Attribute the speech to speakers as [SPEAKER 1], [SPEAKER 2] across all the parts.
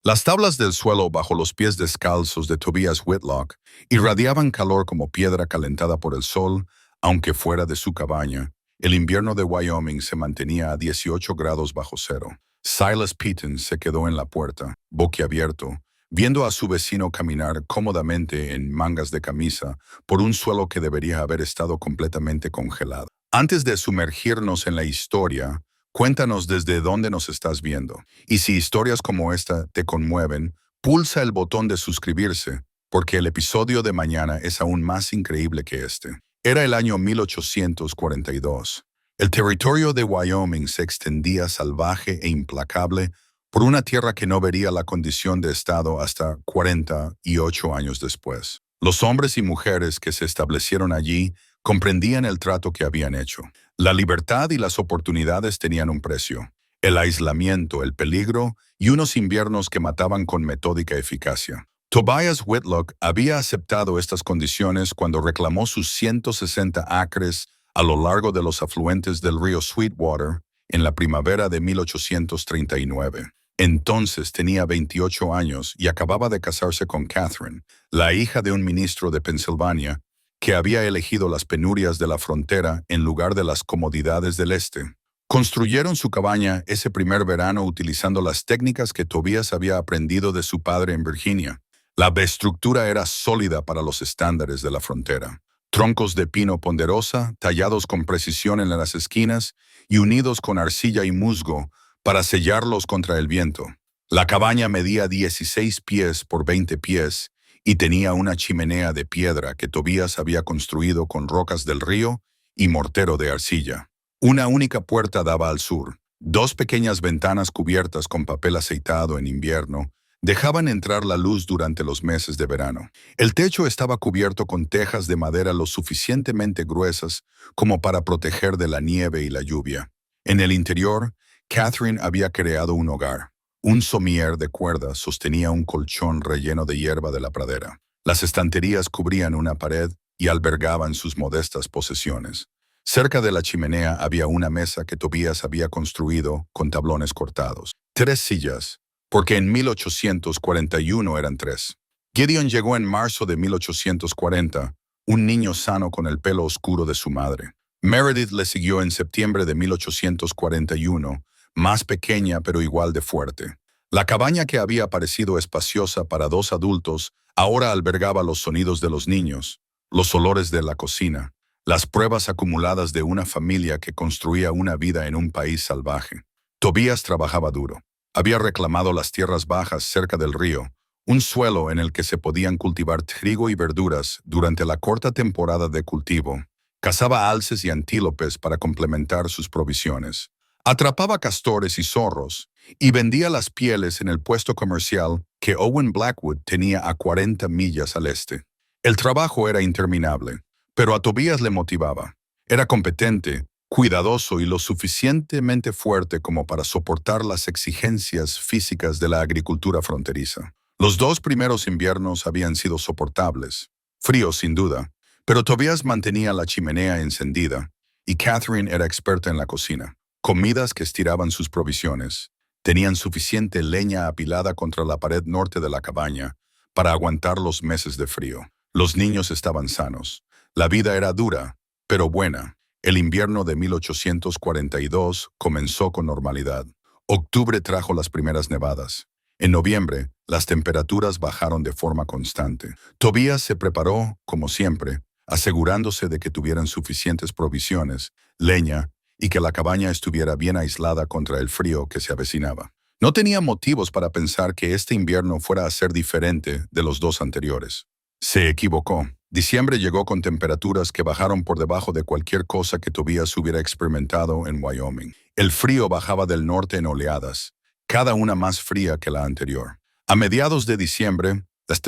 [SPEAKER 1] Las tablas del suelo bajo los pies descalzos de Tobias Whitlock irradiaban calor como piedra calentada por el sol, aunque fuera de su cabaña. El invierno de Wyoming se mantenía a 18 grados bajo cero. Silas Peaton se quedó en la puerta, boquiabierto, viendo a su vecino caminar cómodamente en mangas de camisa por un suelo que debería haber estado completamente congelado. Antes de sumergirnos en la historia, cuéntanos desde dónde nos estás viendo. Y si historias como esta te conmueven, pulsa el botón de suscribirse, porque el episodio de mañana es aún más increíble que este. Era el año 1842. El territorio de Wyoming se extendía salvaje e implacable por una tierra que no vería la condición de estado hasta 48 años después. Los hombres y mujeres que se establecieron allí comprendían el trato que habían hecho. La libertad y las oportunidades tenían un precio. El aislamiento, el peligro y unos inviernos que mataban con metódica eficacia. Tobias Whitlock había aceptado estas condiciones cuando reclamó sus 160 acres a lo largo de los afluentes del río Sweetwater en la primavera de 1839. Entonces tenía 28 años y acababa de casarse con Catherine, la hija de un ministro de Pensilvania, que había elegido las penurias de la frontera en lugar de las comodidades del este. Construyeron su cabaña ese primer verano utilizando las técnicas que Tobias había aprendido de su padre en Virginia. La estructura era sólida para los estándares de la frontera. Troncos de pino ponderosa, tallados con precisión en las esquinas y unidos con arcilla y musgo para sellarlos contra el viento. La cabaña medía 16 pies por 20 pies y tenía una chimenea de piedra que Tobias había construido con rocas del río y mortero de arcilla. Una única puerta daba al sur. Dos pequeñas ventanas cubiertas con papel aceitado en invierno dejaban entrar la luz durante los meses de verano. El techo estaba cubierto con tejas de madera lo suficientemente gruesas como para proteger de la nieve y la lluvia. En el interior, Catherine había creado un hogar. Un somier de cuerda sostenía un colchón relleno de hierba de la pradera. Las estanterías cubrían una pared y albergaban sus modestas posesiones. Cerca de la chimenea había una mesa que Tobias había construido con tablones cortados. 3 sillas, porque en 1841 eran 3. Gideon llegó en marzo de 1840, un niño sano con el pelo oscuro de su madre. Meredith le siguió en septiembre de 1841, más pequeña pero igual de fuerte. La cabaña que había parecido espaciosa para 2 adultos ahora albergaba los sonidos de los niños, los olores de la cocina, las pruebas acumuladas de una familia que construía una vida en un país salvaje. Tobias trabajaba duro. Había reclamado las tierras bajas cerca del río, un suelo en el que se podían cultivar trigo y verduras durante la corta temporada de cultivo. Cazaba alces y antílopes para complementar sus provisiones. Atrapaba castores y zorros y vendía las pieles en el puesto comercial que Owen Blackwood tenía a 40 millas al este. El trabajo era interminable, pero a Tobias le motivaba. Era competente, cuidadoso y lo suficientemente fuerte como para soportar las exigencias físicas de la agricultura fronteriza. Los 2 primeros inviernos habían sido soportables, fríos sin duda, pero Tobias mantenía la chimenea encendida y Catherine era experta en la cocina. Comidas que estiraban sus provisiones. Tenían suficiente leña apilada contra la pared norte de la cabaña para aguantar los meses de frío. Los niños estaban sanos. La vida era dura, pero buena. El invierno de 1842 comenzó con normalidad. Octubre trajo las primeras nevadas. En noviembre, las temperaturas bajaron de forma constante. Tobias se preparó, como siempre, asegurándose de que tuvieran suficientes provisiones, leña, y que la cabaña estuviera bien aislada contra el frío que se avecinaba. No tenía motivos para pensar que este invierno fuera a ser diferente de los 2 anteriores. Se equivocó. Diciembre llegó con temperaturas que bajaron por debajo de cualquier cosa que Tobias hubiera experimentado en Wyoming. El frío bajaba del norte en oleadas, cada una más fría que la anterior. A mediados de diciembre, las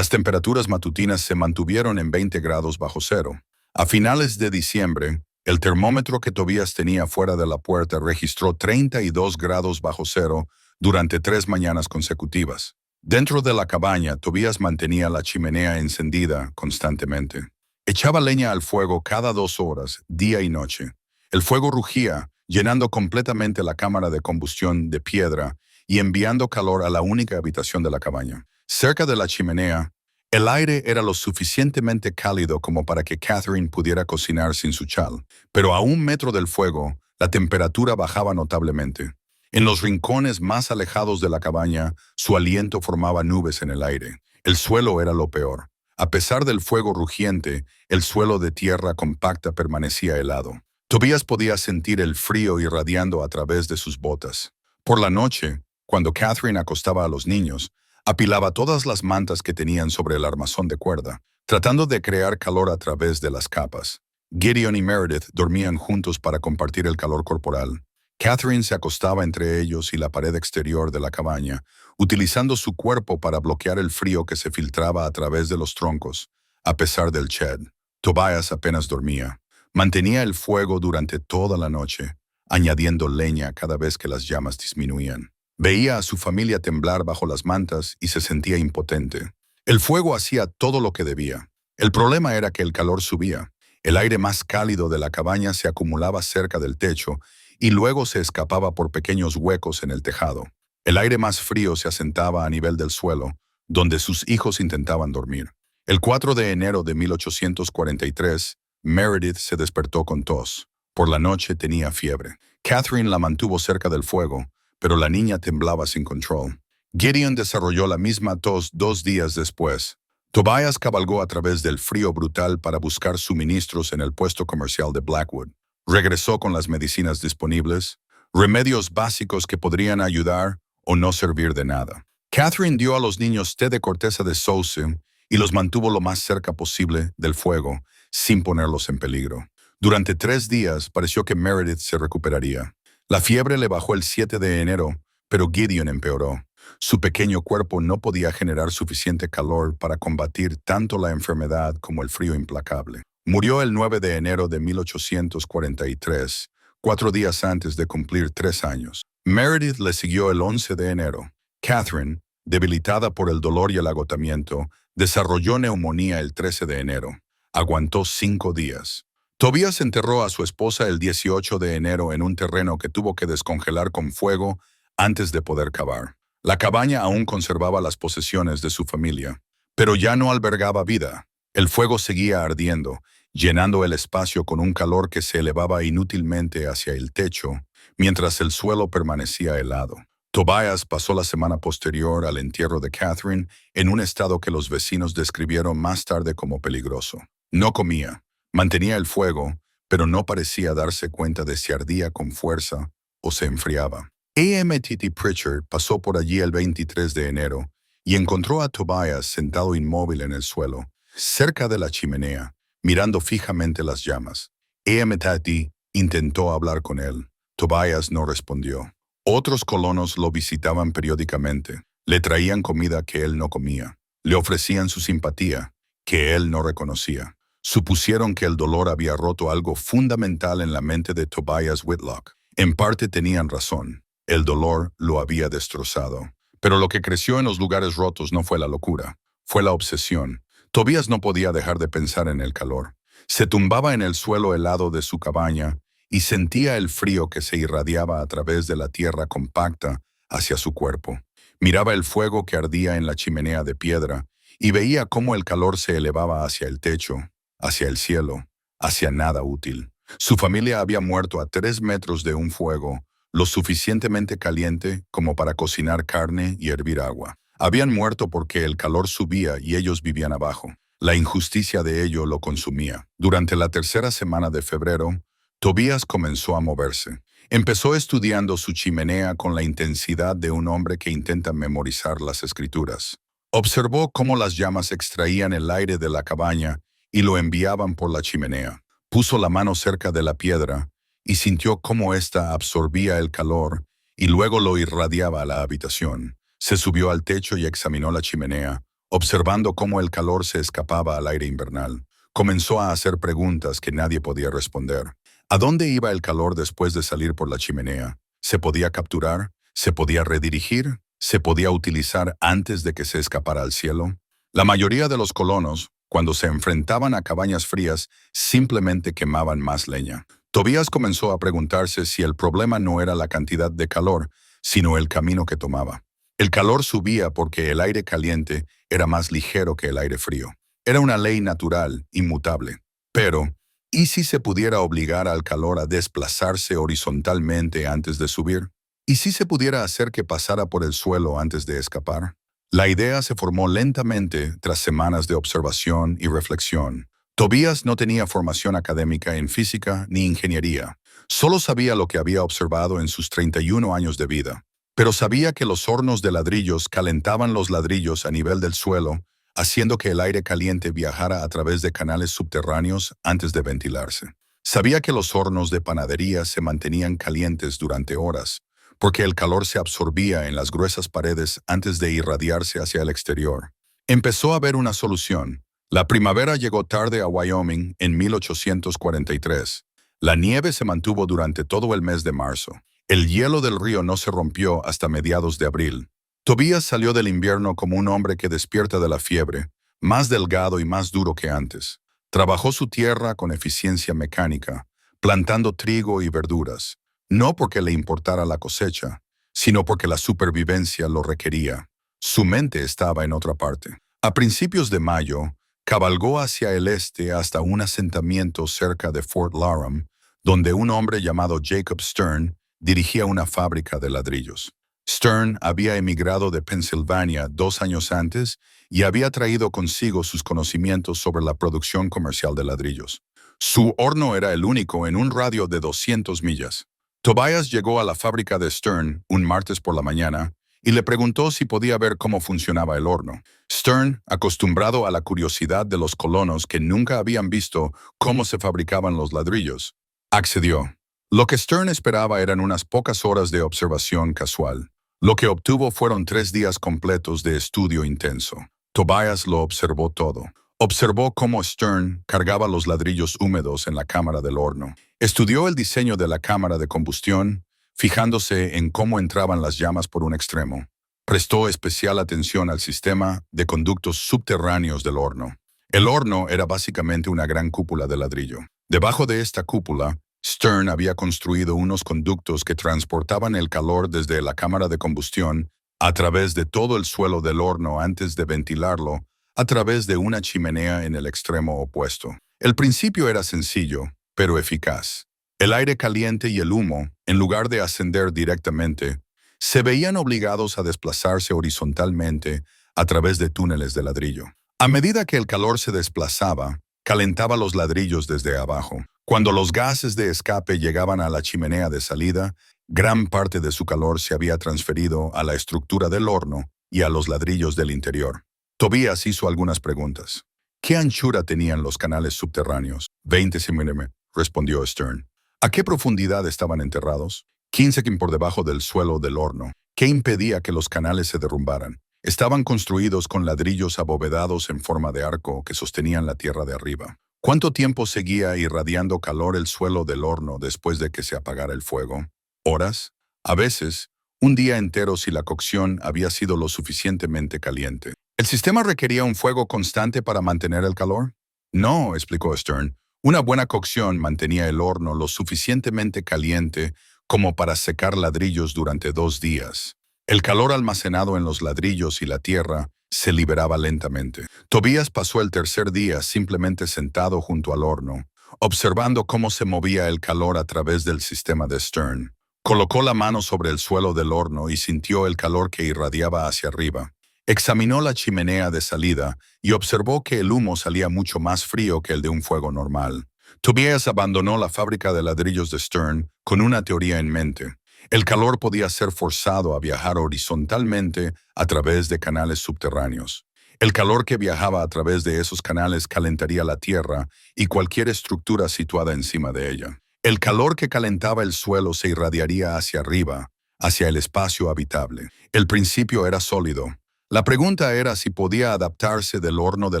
[SPEAKER 1] temperaturas matutinas se mantuvieron en 20 grados bajo cero. A finales de diciembre, el termómetro que Tobias tenía fuera de la puerta registró 32 grados bajo cero durante 3 mañanas consecutivas. Dentro de la cabaña, Tobias mantenía la chimenea encendida constantemente. Echaba leña al fuego cada 2 horas, día y noche. El fuego rugía llenando completamente la cámara de combustión de piedra y enviando calor a la única habitación de la cabaña. Cerca de la chimenea, el aire era lo suficientemente cálido como para que Catherine pudiera cocinar sin su chal, pero a 1 metro del fuego, la temperatura bajaba notablemente. En los rincones más alejados de la cabaña, su aliento formaba nubes en el aire. El suelo era lo peor. A pesar del fuego rugiente, el suelo de tierra compacta permanecía helado. Tobías podía sentir el frío irradiando a través de sus botas. Por la noche, cuando Catherine acostaba a los niños, apilaba todas las mantas que tenían sobre el armazón de cuerda, tratando de crear calor a través de las capas. Gideon y Meredith dormían juntos para compartir el calor corporal. Catherine se acostaba entre ellos y la pared exterior de la cabaña, utilizando su cuerpo para bloquear el frío que se filtraba a través de los troncos, a pesar del shed. Tobias apenas dormía. Mantenía el fuego durante toda la noche, añadiendo leña cada vez que las llamas disminuían. Veía a su familia temblar bajo las mantas y se sentía impotente. El fuego hacía todo lo que debía. El problema era que el calor subía. El aire más cálido de la cabaña se acumulaba cerca del techo y luego se escapaba por pequeños huecos en el tejado. El aire más frío se asentaba a nivel del suelo, donde sus hijos intentaban dormir. El 4 de enero de 1843, Meredith se despertó con tos. Por la noche tenía fiebre. Catherine la mantuvo cerca del fuego, pero la niña temblaba sin control. Gideon desarrolló la misma tos 2 días después. Tobias cabalgó a través del frío brutal para buscar suministros en el puesto comercial de Blackwood. Regresó con las medicinas disponibles, remedios básicos que podrían ayudar o no servir de nada. Catherine dio a los niños té de corteza de sauce y los mantuvo lo más cerca posible del fuego, sin ponerlos en peligro. Durante 3 días pareció que Meredith se recuperaría. La fiebre le bajó el 7 de enero, pero Gideon empeoró. Su pequeño cuerpo no podía generar suficiente calor para combatir tanto la enfermedad como el frío implacable. Murió el 9 de enero de 1843, 4 días antes de cumplir 3 años. Meredith le siguió el 11 de enero. Catherine, debilitada por el dolor y el agotamiento, desarrolló neumonía el 13 de enero. Aguantó 5 días. Tobias enterró a su esposa el 18 de enero en un terreno que tuvo que descongelar con fuego antes de poder cavar. La cabaña aún conservaba las posesiones de su familia, pero ya no albergaba vida. El fuego seguía ardiendo, llenando el espacio con un calor que se elevaba inútilmente hacia el techo, mientras el suelo permanecía helado. Tobias pasó la semana posterior al entierro de Catherine en un estado que los vecinos describieron más tarde como peligroso. No comía, mantenía el fuego, pero no parecía darse cuenta de si ardía con fuerza o se enfriaba. A.M.T.T. Pritchard pasó por allí el 23 de enero y encontró a Tobias sentado inmóvil en el suelo, cerca de la chimenea, mirando fijamente las llamas. A.M.T.T. intentó hablar con él. Tobias no respondió. Otros colonos lo visitaban periódicamente. Le traían comida que él no comía. Le ofrecían su simpatía, que él no reconocía. Supusieron que el dolor había roto algo fundamental en la mente de Tobias Whitlock. En parte tenían razón. El dolor lo había destrozado. Pero lo que creció en los lugares rotos no fue la locura, fue la obsesión. Tobias no podía dejar de pensar en el calor. Se tumbaba en el suelo helado de su cabaña y sentía el frío que se irradiaba a través de la tierra compacta hacia su cuerpo. Miraba el fuego que ardía en la chimenea de piedra y veía cómo el calor se elevaba hacia el techo, hacia el cielo, hacia nada útil. Su familia había muerto a 3 metros de un fuego, lo suficientemente caliente como para cocinar carne y hervir agua. Habían muerto porque el calor subía y ellos vivían abajo. La injusticia de ello lo consumía. Durante la 3ª semana de febrero, Tobias comenzó a moverse. Empezó estudiando su chimenea con la intensidad de un hombre que intenta memorizar las escrituras. Observó cómo las llamas extraían el aire de la cabaña y lo enviaban por la chimenea. Puso la mano cerca de la piedra y sintió cómo ésta absorbía el calor y luego lo irradiaba a la habitación. Se subió al techo y examinó la chimenea, observando cómo el calor se escapaba al aire invernal. Comenzó a hacer preguntas que nadie podía responder. ¿A dónde iba el calor después de salir por la chimenea? ¿Se podía capturar? ¿Se podía redirigir? ¿Se podía utilizar antes de que se escapara al cielo? La mayoría de los colonos, cuando se enfrentaban a cabañas frías, simplemente quemaban más leña. Tobías comenzó a preguntarse si el problema no era la cantidad de calor, sino el camino que tomaba. El calor subía porque el aire caliente era más ligero que el aire frío. Era una ley natural, inmutable. Pero, ¿y si se pudiera obligar al calor a desplazarse horizontalmente antes de subir? ¿Y si se pudiera hacer que pasara por el suelo antes de escapar? La idea se formó lentamente tras semanas de observación y reflexión. Tobías no tenía formación académica en física ni ingeniería. Solo sabía lo que había observado en sus 31 años de vida. Pero sabía que los hornos de ladrillos calentaban los ladrillos a nivel del suelo, haciendo que el aire caliente viajara a través de canales subterráneos antes de ventilarse. Sabía que los hornos de panadería se mantenían calientes durante horas, porque el calor se absorbía en las gruesas paredes antes de irradiarse hacia el exterior. Empezó a ver una solución. La primavera llegó tarde a Wyoming en 1843. La nieve se mantuvo durante todo el mes de marzo. El hielo del río no se rompió hasta mediados de abril. Tobías salió del invierno como un hombre que despierta de la fiebre, más delgado y más duro que antes. Trabajó su tierra con eficiencia mecánica, plantando trigo y verduras, no porque le importara la cosecha, sino porque la supervivencia lo requería. Su mente estaba en otra parte. A principios de mayo, cabalgó hacia el este hasta un asentamiento cerca de Fort Laram, donde un hombre llamado Jacob Stern dirigía una fábrica de ladrillos. Stern había emigrado de Pensilvania 2 años antes y había traído consigo sus conocimientos sobre la producción comercial de ladrillos. Su horno era el único en un radio de 200 millas. Tobias llegó a la fábrica de Stern un martes por la mañana y le preguntó si podía ver cómo funcionaba el horno. Stern, acostumbrado a la curiosidad de los colonos que nunca habían visto cómo se fabricaban los ladrillos, accedió. Lo que Stern esperaba eran unas pocas horas de observación casual. Lo que obtuvo fueron 3 días completos de estudio intenso. Tobias lo observó todo. Observó cómo Stern cargaba los ladrillos húmedos en la cámara del horno. Estudió el diseño de la cámara de combustión, fijándose en cómo entraban las llamas por un extremo. Prestó especial atención al sistema de conductos subterráneos del horno. El horno era básicamente una gran cúpula de ladrillo. Debajo de esta cúpula, Stern había construido unos conductos que transportaban el calor desde la cámara de combustión a través de todo el suelo del horno antes de ventilarlo a través de una chimenea en el extremo opuesto. El principio era sencillo, pero eficaz. El aire caliente y el humo, en lugar de ascender directamente, se veían obligados a desplazarse horizontalmente a través de túneles de ladrillo. A medida que el calor se desplazaba, calentaba los ladrillos desde abajo. Cuando los gases de escape llegaban a la chimenea de salida, gran parte de su calor se había transferido a la estructura del horno y a los ladrillos del interior. Tobías hizo algunas preguntas. ¿Qué anchura tenían los canales subterráneos? 20 centímetros, respondió Stern. ¿A qué profundidad estaban enterrados? 15 por debajo del suelo del horno. ¿Qué impedía que los canales se derrumbaran? Estaban construidos con ladrillos abovedados en forma de arco que sostenían la tierra de arriba. ¿Cuánto tiempo seguía irradiando calor el suelo del horno después de que se apagara el fuego? ¿Horas? A veces, un día entero si la cocción había sido lo suficientemente caliente. ¿El sistema requería un fuego constante para mantener el calor? No, explicó Stern. Una buena cocción mantenía el horno lo suficientemente caliente como para secar ladrillos durante 2 días. El calor almacenado en los ladrillos y la tierra se liberaba lentamente. Tobías pasó el tercer día simplemente sentado junto al horno, observando cómo se movía el calor a través del sistema de Stern. Colocó la mano sobre el suelo del horno y sintió el calor que irradiaba hacia arriba. Examinó la chimenea de salida y observó que el humo salía mucho más frío que el de un fuego normal. Tobias abandonó la fábrica de ladrillos de Stern con una teoría en mente. El calor podía ser forzado a viajar horizontalmente a través de canales subterráneos. El calor que viajaba a través de esos canales calentaría la tierra y cualquier estructura situada encima de ella. El calor que calentaba el suelo se irradiaría hacia arriba, hacia el espacio habitable. El principio era sólido. La pregunta era si podía adaptarse del horno de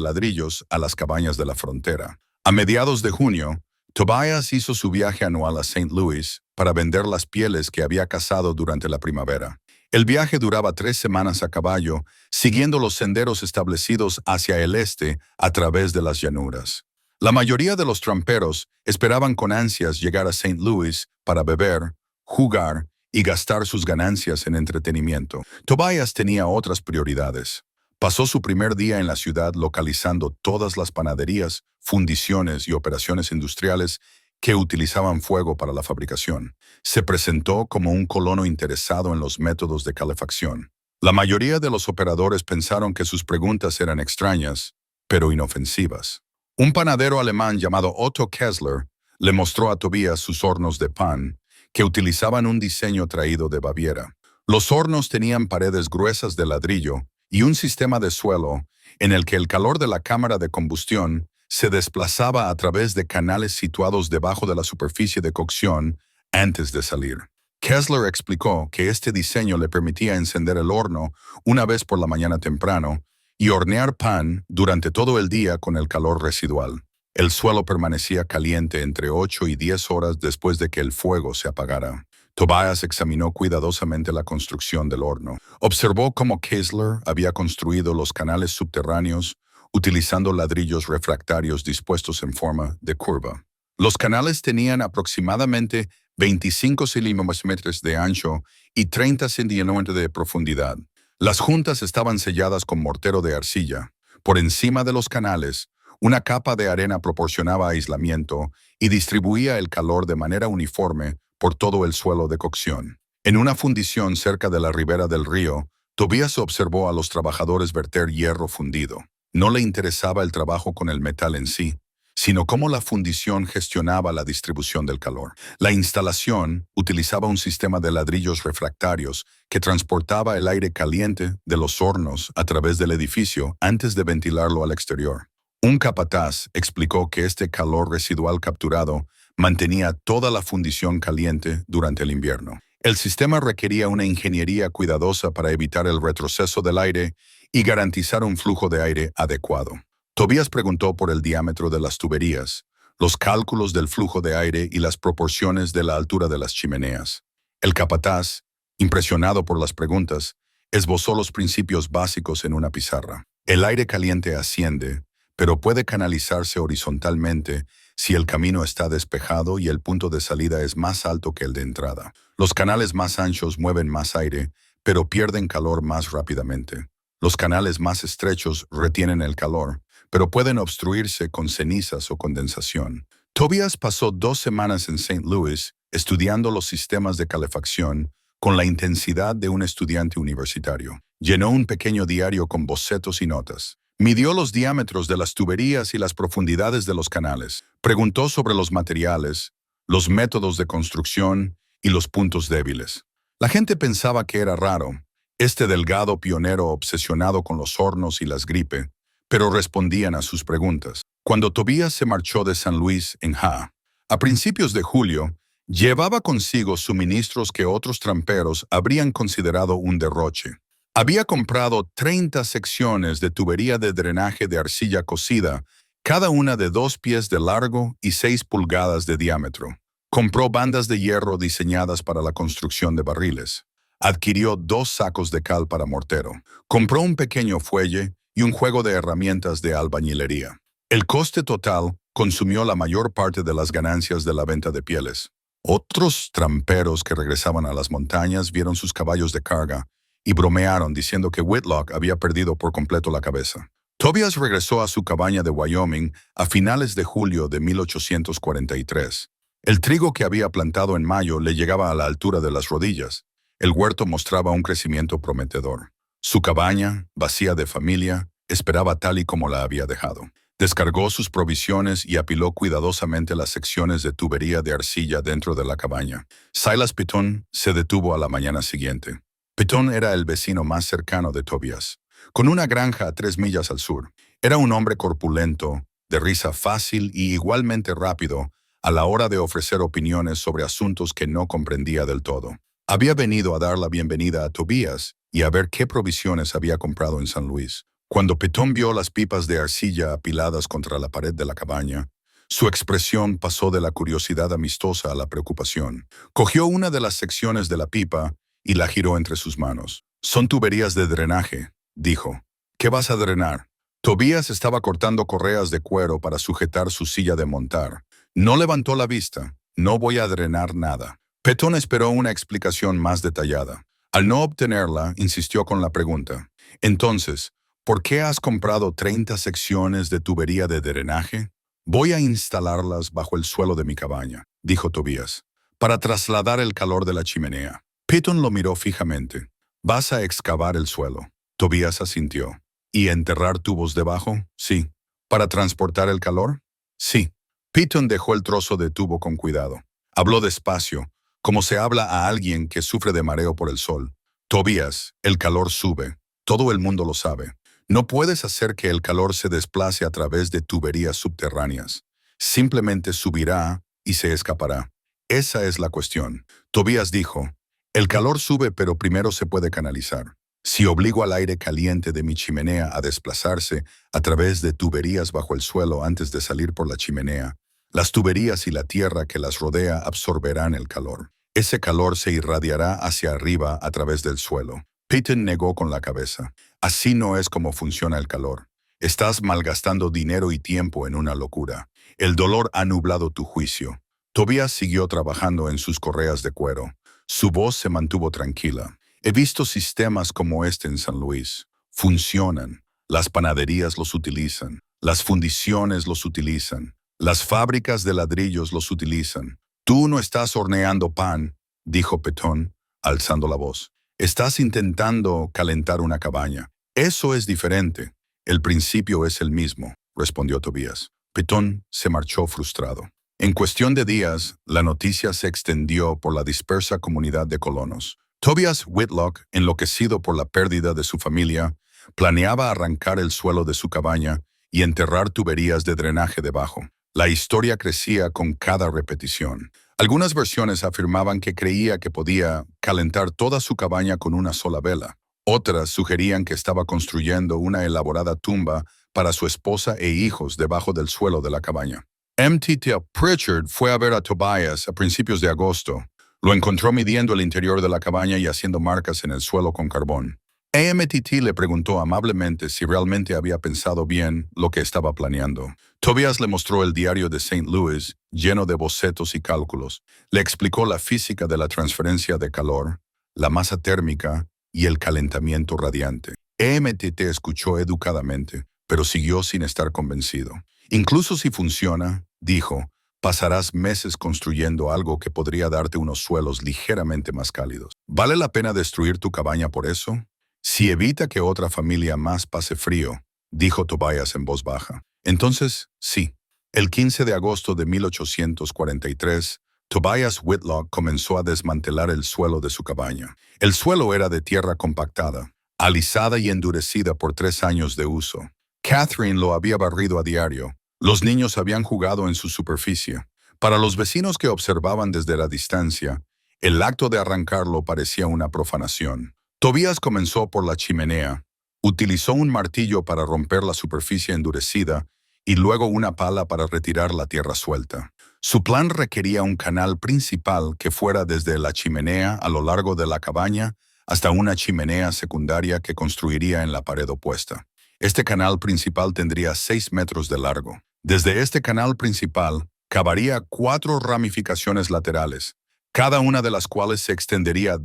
[SPEAKER 1] ladrillos a las cabañas de la frontera. A mediados de junio, Tobias hizo su viaje anual a St. Louis para vender las pieles que había cazado durante la primavera. El viaje duraba 3 semanas a caballo, siguiendo los senderos establecidos hacia el este a través de las llanuras. La mayoría de los tramperos esperaban con ansias llegar a Saint Louis para beber, jugar y gastar sus ganancias en entretenimiento. Tobias tenía otras prioridades. Pasó su primer día en la ciudad localizando todas las panaderías, fundiciones y operaciones industriales que utilizaban fuego para la fabricación. Se presentó como un colono interesado en los métodos de calefacción. La mayoría de los operadores pensaron que sus preguntas eran extrañas, pero inofensivas. Un panadero alemán llamado Otto Kessler le mostró a Tobias sus hornos de pan, que utilizaban un diseño traído de Baviera. Los hornos tenían paredes gruesas de ladrillo y un sistema de suelo en el que el calor de la cámara de combustión se desplazaba a través de canales situados debajo de la superficie de cocción antes de salir. Kessler explicó que este diseño le permitía encender el horno una vez por la mañana temprano y hornear pan durante todo el día con el calor residual. El suelo permanecía caliente entre 8 y 10 horas después de que el fuego se apagara. Tobias examinó cuidadosamente la construcción del horno. Observó cómo Kessler había construido los canales subterráneos utilizando ladrillos refractarios dispuestos en forma de curva. Los canales tenían aproximadamente 25 centímetros de ancho y 30 centímetros de profundidad. Las juntas estaban selladas con mortero de arcilla. Por encima de los canales, una capa de arena proporcionaba aislamiento y distribuía el calor de manera uniforme por todo el suelo de cocción. En una fundición cerca de la ribera del río, Tobias observó a los trabajadores verter hierro fundido. No le interesaba el trabajo con el metal en sí, sino cómo la fundición gestionaba la distribución del calor. La instalación utilizaba un sistema de ladrillos refractarios que transportaba el aire caliente de los hornos a través del edificio antes de ventilarlo al exterior. Un capataz explicó que este calor residual capturado mantenía toda la fundición caliente durante el invierno. El sistema requería una ingeniería cuidadosa para evitar el retroceso del aire y garantizar un flujo de aire adecuado. Tobias preguntó por el diámetro de las tuberías, los cálculos del flujo de aire y las proporciones de la altura de las chimeneas. El capataz, impresionado por las preguntas, esbozó los principios básicos en una pizarra. El aire caliente asciende, pero puede canalizarse horizontalmente si el camino está despejado y el punto de salida es más alto que el de entrada. Los canales más anchos mueven más aire, pero pierden calor más rápidamente. Los canales más estrechos retienen el calor, pero pueden obstruirse con cenizas o condensación. Tobias pasó 2 semanas en Saint Louis estudiando los sistemas de calefacción con la intensidad de un estudiante universitario. Llenó un pequeño diario con bocetos y notas. Midió los diámetros de las tuberías y las profundidades de los canales. Preguntó sobre los materiales, los métodos de construcción y los puntos débiles. La gente pensaba que era raro, este delgado pionero obsesionado con los hornos y las gripe, pero respondían a sus preguntas. Cuando Tobias se marchó de San Luis en a principios de julio, llevaba consigo suministros que otros tramperos habrían considerado un derroche. Había comprado 30 secciones de tubería de drenaje de arcilla cocida, cada una de 2 pies de largo y 6 pulgadas de diámetro. Compró bandas de hierro diseñadas para la construcción de barriles. Adquirió 2 sacos de cal para mortero. Compró un pequeño fuelle y un juego de herramientas de albañilería. El coste total consumió la mayor parte de las ganancias de la venta de pieles. Otros tramperos que regresaban a las montañas vieron sus caballos de carga y bromearon diciendo que Whitlock había perdido por completo la cabeza. Tobias regresó a su cabaña de Wyoming a finales de julio de 1843. El trigo que había plantado en mayo le llegaba a la altura de las rodillas. El huerto mostraba un crecimiento prometedor. Su cabaña, vacía de familia, esperaba tal y como la había dejado. Descargó sus provisiones y apiló cuidadosamente las secciones de tubería de arcilla dentro de la cabaña. Silas Piton se detuvo a la mañana siguiente. Piton era el vecino más cercano de Tobias, con una granja a 3 millas al sur. Era un hombre corpulento, de risa fácil y igualmente rápido a la hora de ofrecer opiniones sobre asuntos que no comprendía del todo. Había venido a dar la bienvenida a Tobias y a ver qué provisiones había comprado en San Luis. Cuando Piton vio las pipas de arcilla apiladas contra la pared de la cabaña, su expresión pasó de la curiosidad amistosa a la preocupación. Cogió una de las secciones de la pipa y la giró entre sus manos. «Son tuberías de drenaje», dijo. «¿Qué vas a drenar?» Tobías estaba cortando correas de cuero para sujetar su silla de montar. No levantó la vista. No voy a drenar nada. Petón esperó una explicación más detallada. Al no obtenerla, insistió con la pregunta. Entonces, ¿por qué has comprado 30 secciones de tubería de drenaje? Voy a instalarlas bajo el suelo de mi cabaña, dijo Tobías, para trasladar el calor de la chimenea. Petón lo miró fijamente. ¿Vas a excavar el suelo? Tobías asintió. ¿Y enterrar tubos debajo? Sí. ¿Para transportar el calor? Sí. Petón dejó el trozo de tubo con cuidado. Habló despacio, como se habla a alguien que sufre de mareo por el sol. Tobías, el calor sube. Todo el mundo lo sabe. No puedes hacer que el calor se desplace a través de tuberías subterráneas. Simplemente subirá y se escapará. Esa es la cuestión. Tobías dijo, el calor sube pero primero se puede canalizar. Si obligo al aire caliente de mi chimenea a desplazarse a través de tuberías bajo el suelo antes de salir por la chimenea, las tuberías y la tierra que las rodea absorberán el calor. Ese calor se irradiará hacia arriba a través del suelo. Petón negó con la cabeza. Así no es como funciona el calor. Estás malgastando dinero y tiempo en una locura. El dolor ha nublado tu juicio. Tobías siguió trabajando en sus correas de cuero. Su voz se mantuvo tranquila. He visto sistemas como este en San Luis. Funcionan. Las panaderías los utilizan. Las fundiciones los utilizan. Las fábricas de ladrillos los utilizan. Tú no estás horneando pan, dijo Petón, alzando la voz. Estás intentando calentar una cabaña. Eso es diferente. El principio es el mismo, respondió Tobías. Petón se marchó frustrado. En cuestión de días, la noticia se extendió por la dispersa comunidad de colonos. Tobias Whitlock, enloquecido por la pérdida de su familia, planeaba arrancar el suelo de su cabaña y enterrar tuberías de drenaje debajo. La historia crecía con cada repetición. Algunas versiones afirmaban que creía que podía calentar toda su cabaña con una sola vela. Otras sugerían que estaba construyendo una elaborada tumba para su esposa e hijos debajo del suelo de la cabaña. M.T.T. Pritchard fue a ver a Tobias a principios de agosto. Lo encontró midiendo el interior de la cabaña y haciendo marcas en el suelo con carbón. M.T.T. le preguntó amablemente si realmente había pensado bien lo que estaba planeando. Tobias le mostró el diario de St. Louis, lleno de bocetos y cálculos. Le explicó la física de la transferencia de calor, la masa térmica y el calentamiento radiante. M.T.T. escuchó educadamente, pero siguió sin estar convencido. Incluso si funciona, dijo, pasarás meses construyendo algo que podría darte unos suelos ligeramente más cálidos. ¿Vale la pena destruir tu cabaña por eso? Si evita que otra familia más pase frío, dijo Tobias en voz baja. Entonces, sí. El 15 de agosto de 1843, Tobias Whitlock comenzó a desmantelar el suelo de su cabaña. El suelo era de tierra compactada, alisada y endurecida por 3 años de uso. Catherine lo había barrido a diario. Los niños habían jugado en su superficie. Para los vecinos que observaban desde la distancia, el acto de arrancarlo parecía una profanación. Tobías comenzó por la chimenea, utilizó un martillo para romper la superficie endurecida y luego una pala para retirar la tierra suelta. Su plan requería un canal principal que fuera desde la chimenea a lo largo de la cabaña hasta una chimenea secundaria que construiría en la pared opuesta. Este canal principal tendría 6 metros de largo. Desde este canal principal, cavaría 4 ramificaciones laterales, cada una de las cuales se extendería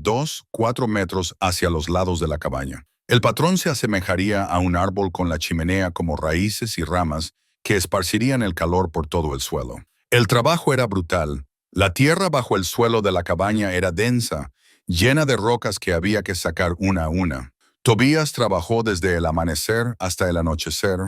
[SPEAKER 1] 4 metros hacia los lados de la cabaña. El patrón se asemejaría a un árbol con la chimenea como raíces y ramas que esparcirían el calor por todo el suelo. El trabajo era brutal. La tierra bajo el suelo de la cabaña era densa, llena de rocas que había que sacar una a una. Tobías trabajó desde el amanecer hasta el anochecer,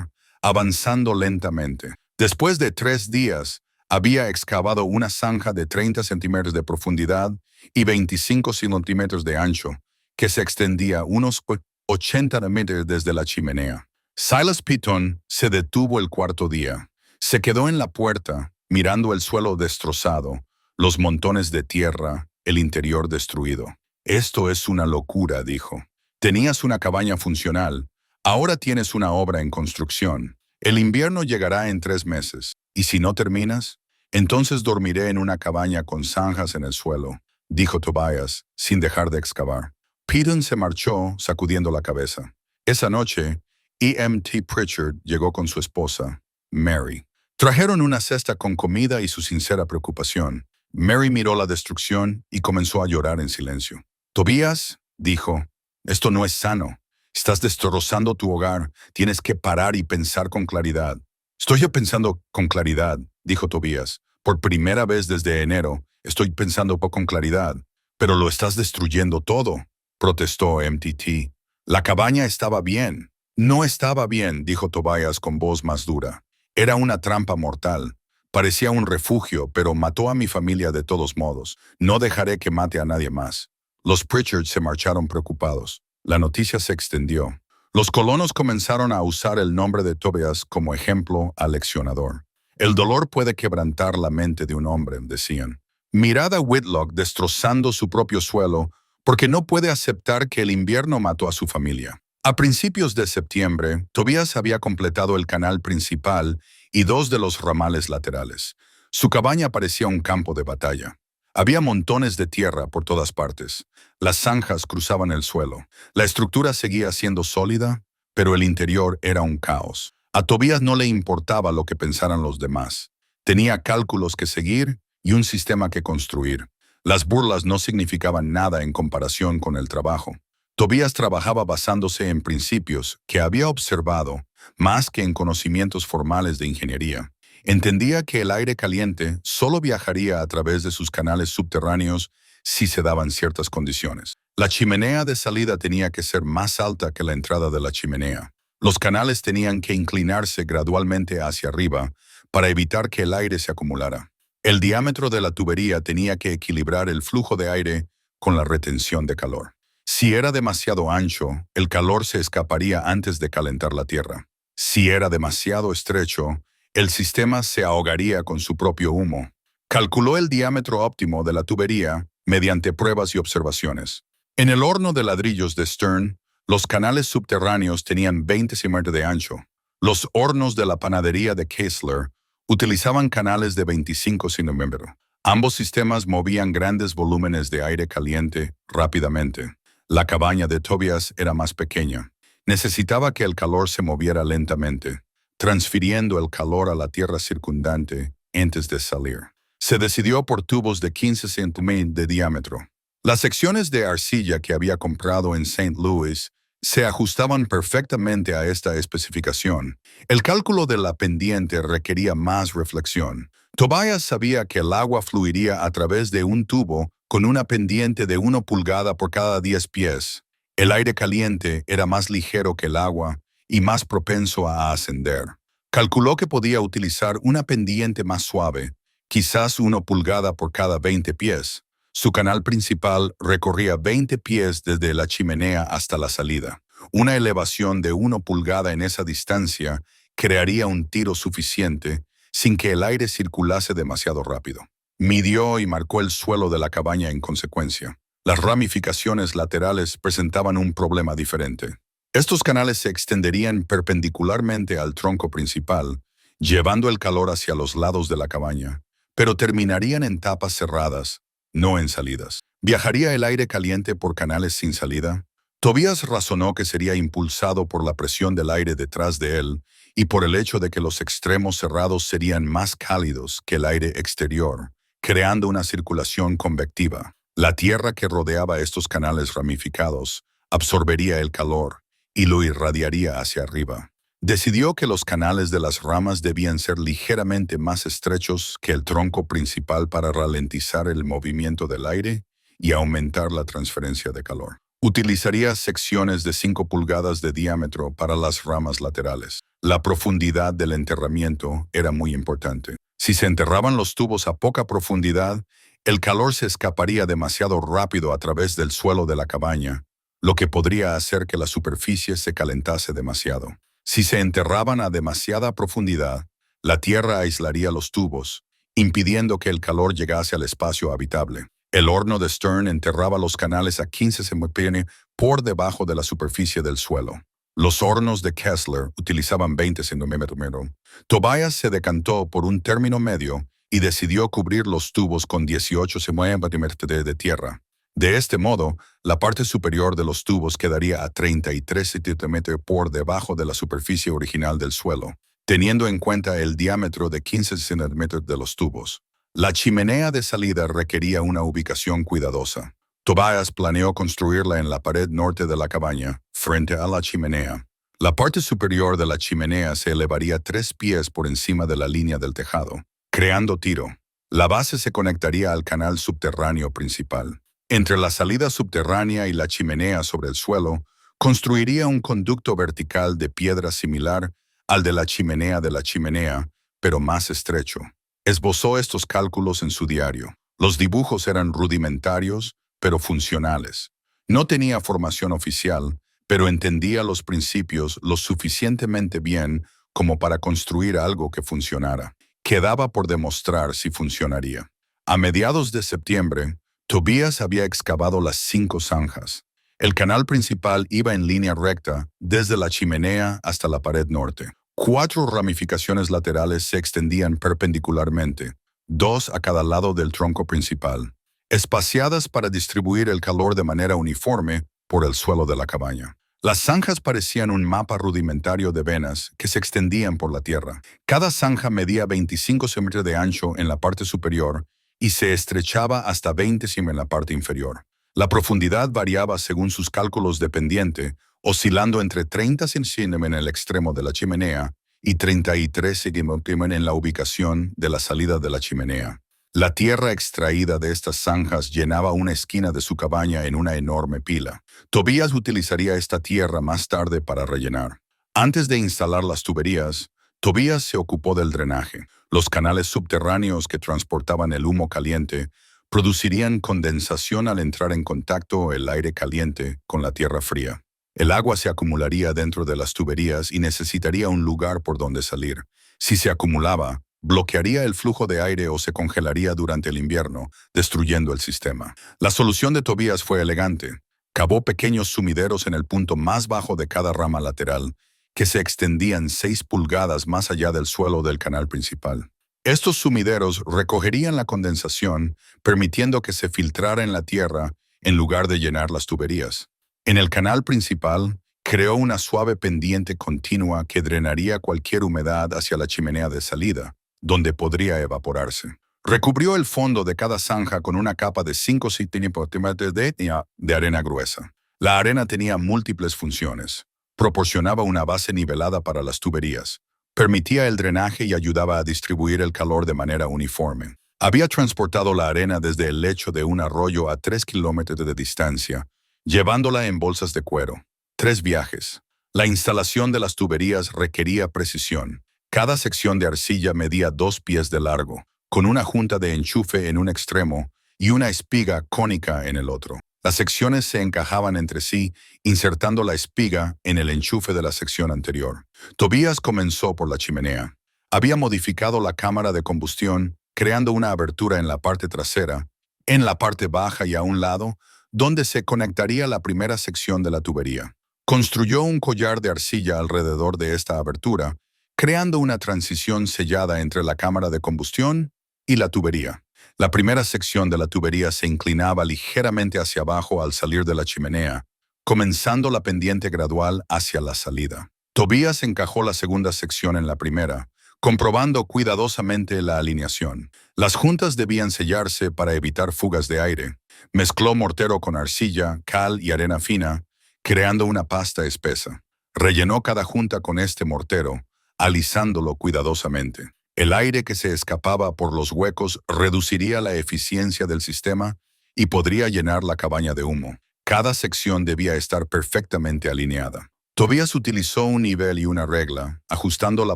[SPEAKER 1] avanzando lentamente. Después de 3 días, había excavado una zanja de 30 centímetros de profundidad y 25 centímetros de ancho, que se extendía unos 80 metros desde la chimenea. Silas Petón se detuvo el 4.º día. Se quedó en la puerta, mirando el suelo destrozado, los montones de tierra, el interior destruido. Esto es una locura, dijo. Tenías una cabaña funcional, ahora tienes una obra en construcción. El invierno llegará en 3 meses, y si no terminas, entonces dormiré en una cabaña con zanjas en el suelo, dijo Tobias, sin dejar de excavar. Petón se marchó, sacudiendo la cabeza. Esa noche, E.M.T. Pritchard llegó con su esposa, Mary. Trajeron una cesta con comida y su sincera preocupación. Mary miró la destrucción y comenzó a llorar en silencio. Tobías, dijo, esto no es sano. Estás destrozando tu hogar. Tienes que parar y pensar con claridad. Estoy yo pensando con claridad, dijo Tobías. Por primera vez desde enero, estoy pensando con claridad. Pero lo estás destruyendo todo, protestó MTT. La cabaña estaba bien. No estaba bien, dijo Tobias con voz más dura. Era una trampa mortal. Parecía un refugio, pero mató a mi familia de todos modos. No dejaré que mate a nadie más. Los Pritchard se marcharon preocupados. La noticia se extendió. Los colonos comenzaron a usar el nombre de Tobias como ejemplo aleccionador. El dolor puede quebrantar la mente de un hombre, decían. Mirad a Whitlock destrozando su propio suelo porque no puede aceptar que el invierno mató a su familia. A principios de septiembre, Tobías había completado el canal principal y dos de los ramales laterales. Su cabaña parecía un campo de batalla. Había montones de tierra por todas partes. Las zanjas cruzaban el suelo. La estructura seguía siendo sólida, pero el interior era un caos. A Tobías no le importaba lo que pensaran los demás. Tenía cálculos que seguir y un sistema que construir. Las burlas no significaban nada en comparación con el trabajo. Tobías trabajaba basándose en principios que había observado más que en conocimientos formales de ingeniería. Entendía que el aire caliente solo viajaría a través de sus canales subterráneos si se daban ciertas condiciones. La chimenea de salida tenía que ser más alta que la entrada de la chimenea. Los canales tenían que inclinarse gradualmente hacia arriba para evitar que el aire se acumulara. El diámetro de la tubería tenía que equilibrar el flujo de aire con la retención de calor. Si era demasiado ancho, el calor se escaparía antes de calentar la tierra. Si era demasiado estrecho, el sistema se ahogaría con su propio humo. Calculó el diámetro óptimo de la tubería mediante pruebas y observaciones. En el horno de ladrillos de Stern, los canales subterráneos tenían 20 centímetros de ancho. Los hornos de la panadería de Kessler utilizaban canales de 25 centímetros. Ambos sistemas movían grandes volúmenes de aire caliente rápidamente. La cabaña de Tobias era más pequeña. Necesitaba que el calor se moviera lentamente, transfiriendo el calor a la tierra circundante antes de salir. Se decidió por tubos de 15 centímetros de diámetro. Las secciones de arcilla que había comprado en St. Louis se ajustaban perfectamente a esta especificación. El cálculo de la pendiente requería más reflexión. Tobias sabía que el agua fluiría a través de un tubo con una pendiente de 1 pulgada por cada 10 pies. El aire caliente era más ligero que el agua y más propenso a ascender. Calculó que podía utilizar una pendiente más suave, quizás 1 pulgada por cada 20 pies. Su canal principal recorría 20 pies desde la chimenea hasta la salida. Una elevación de 1 pulgada en esa distancia crearía un tiro suficiente sin que el aire circulase demasiado rápido. Midió y marcó el suelo de la cabaña en consecuencia. Las ramificaciones laterales presentaban un problema diferente. Estos canales se extenderían perpendicularmente al tronco principal, llevando el calor hacia los lados de la cabaña, pero terminarían en tapas cerradas, no en salidas. ¿Viajaría el aire caliente por canales sin salida? Tobías razonó que sería impulsado por la presión del aire detrás de él y por el hecho de que los extremos cerrados serían más cálidos que el aire exterior, creando una circulación convectiva. La tierra que rodeaba estos canales ramificados absorbería el calor y lo irradiaría hacia arriba. Decidió que los canales de las ramas debían ser ligeramente más estrechos que el tronco principal para ralentizar el movimiento del aire y aumentar la transferencia de calor. Utilizaría secciones de 5 pulgadas de diámetro para las ramas laterales. La profundidad del enterramiento era muy importante. Si se enterraban los tubos a poca profundidad, el calor se escaparía demasiado rápido a través del suelo de la cabaña, lo que podría hacer que la superficie se calentase demasiado. Si se enterraban a demasiada profundidad, la tierra aislaría los tubos, impidiendo que el calor llegase al espacio habitable. El horno de Stern enterraba los canales a 15 centímetros por debajo de la superficie del suelo. Los hornos de Kessler utilizaban 20 centímetros. Tobias se decantó por un término medio y decidió cubrir los tubos con 18 centímetros de tierra. De este modo, la parte superior de los tubos quedaría a 33 centímetros por debajo de la superficie original del suelo, teniendo en cuenta el diámetro de 15 centímetros de los tubos. La chimenea de salida requería una ubicación cuidadosa. Tobias planeó construirla en la pared norte de la cabaña, frente a la chimenea. La parte superior de la chimenea se elevaría 3 pies por encima de la línea del tejado, creando tiro. La base se conectaría al canal subterráneo principal. Entre la salida subterránea y la chimenea sobre el suelo, construiría un conducto vertical de piedra similar al de la chimenea, pero más estrecho. Esbozó estos cálculos en su diario. Los dibujos eran rudimentarios, pero funcionales. No tenía formación oficial, pero entendía los principios lo suficientemente bien como para construir algo que funcionara. Quedaba por demostrar si funcionaría. A mediados de septiembre, Tobias había excavado las 5 zanjas. El canal principal iba en línea recta desde la chimenea hasta la pared norte. 4 ramificaciones laterales se extendían perpendicularmente, 2 a cada lado del tronco principal, espaciadas para distribuir el calor de manera uniforme por el suelo de la cabaña. Las zanjas parecían un mapa rudimentario de venas que se extendían por la tierra. Cada zanja medía 25 centímetros de ancho en la parte superior y se estrechaba hasta 20 en la parte inferior. La profundidad variaba según sus cálculos de pendiente, oscilando entre 30 centímetros en el extremo de la chimenea y 33 centímetros en la ubicación de la salida de la chimenea. La tierra extraída de estas zanjas llenaba una esquina de su cabaña en una enorme pila. Tobias utilizaría esta tierra más tarde para rellenar. Antes de instalar las tuberías, Tobias se ocupó del drenaje. Los canales subterráneos que transportaban el humo caliente producirían condensación al entrar en contacto el aire caliente con la tierra fría. El agua se acumularía dentro de las tuberías y necesitaría un lugar por donde salir. Si se acumulaba, bloquearía el flujo de aire o se congelaría durante el invierno, destruyendo el sistema. La solución de Tobias fue elegante. Cavó pequeños sumideros en el punto más bajo de cada rama lateral, que se extendían 6 pulgadas más allá del suelo del canal principal. Estos sumideros recogerían la condensación, permitiendo que se filtrara en la tierra en lugar de llenar las tuberías. En el canal principal, creó una suave pendiente continua que drenaría cualquier humedad hacia la chimenea de salida, donde podría evaporarse. Recubrió el fondo de cada zanja con una capa de 5 centímetros de arena gruesa. La arena tenía múltiples funciones. Proporcionaba una base nivelada para las tuberías, permitía el drenaje y ayudaba a distribuir el calor de manera uniforme. Había transportado la arena desde el lecho de un arroyo a 3 kilómetros de distancia, llevándola en bolsas de cuero. 3 viajes. La instalación de las tuberías requería precisión. Cada sección de arcilla medía 2 pies de largo, con una junta de enchufe en un extremo y una espiga cónica en el otro. Las secciones se encajaban entre sí, insertando la espiga en el enchufe de la sección anterior. Tobias comenzó por la chimenea. Había modificado la cámara de combustión, creando una abertura en la parte trasera, en la parte baja y a un lado, donde se conectaría la primera sección de la tubería. Construyó un collar de arcilla alrededor de esta abertura, creando una transición sellada entre la cámara de combustión y la tubería. La primera sección de la tubería se inclinaba ligeramente hacia abajo al salir de la chimenea, comenzando la pendiente gradual hacia la salida. Tobias encajó la segunda sección en la primera, comprobando cuidadosamente la alineación. Las juntas debían sellarse para evitar fugas de aire. Mezcló mortero con arcilla, cal y arena fina, creando una pasta espesa. Rellenó cada junta con este mortero, alisándolo cuidadosamente. El aire que se escapaba por los huecos reduciría la eficiencia del sistema y podría llenar la cabaña de humo. Cada sección debía estar perfectamente alineada. Tobias utilizó un nivel y una regla, ajustando la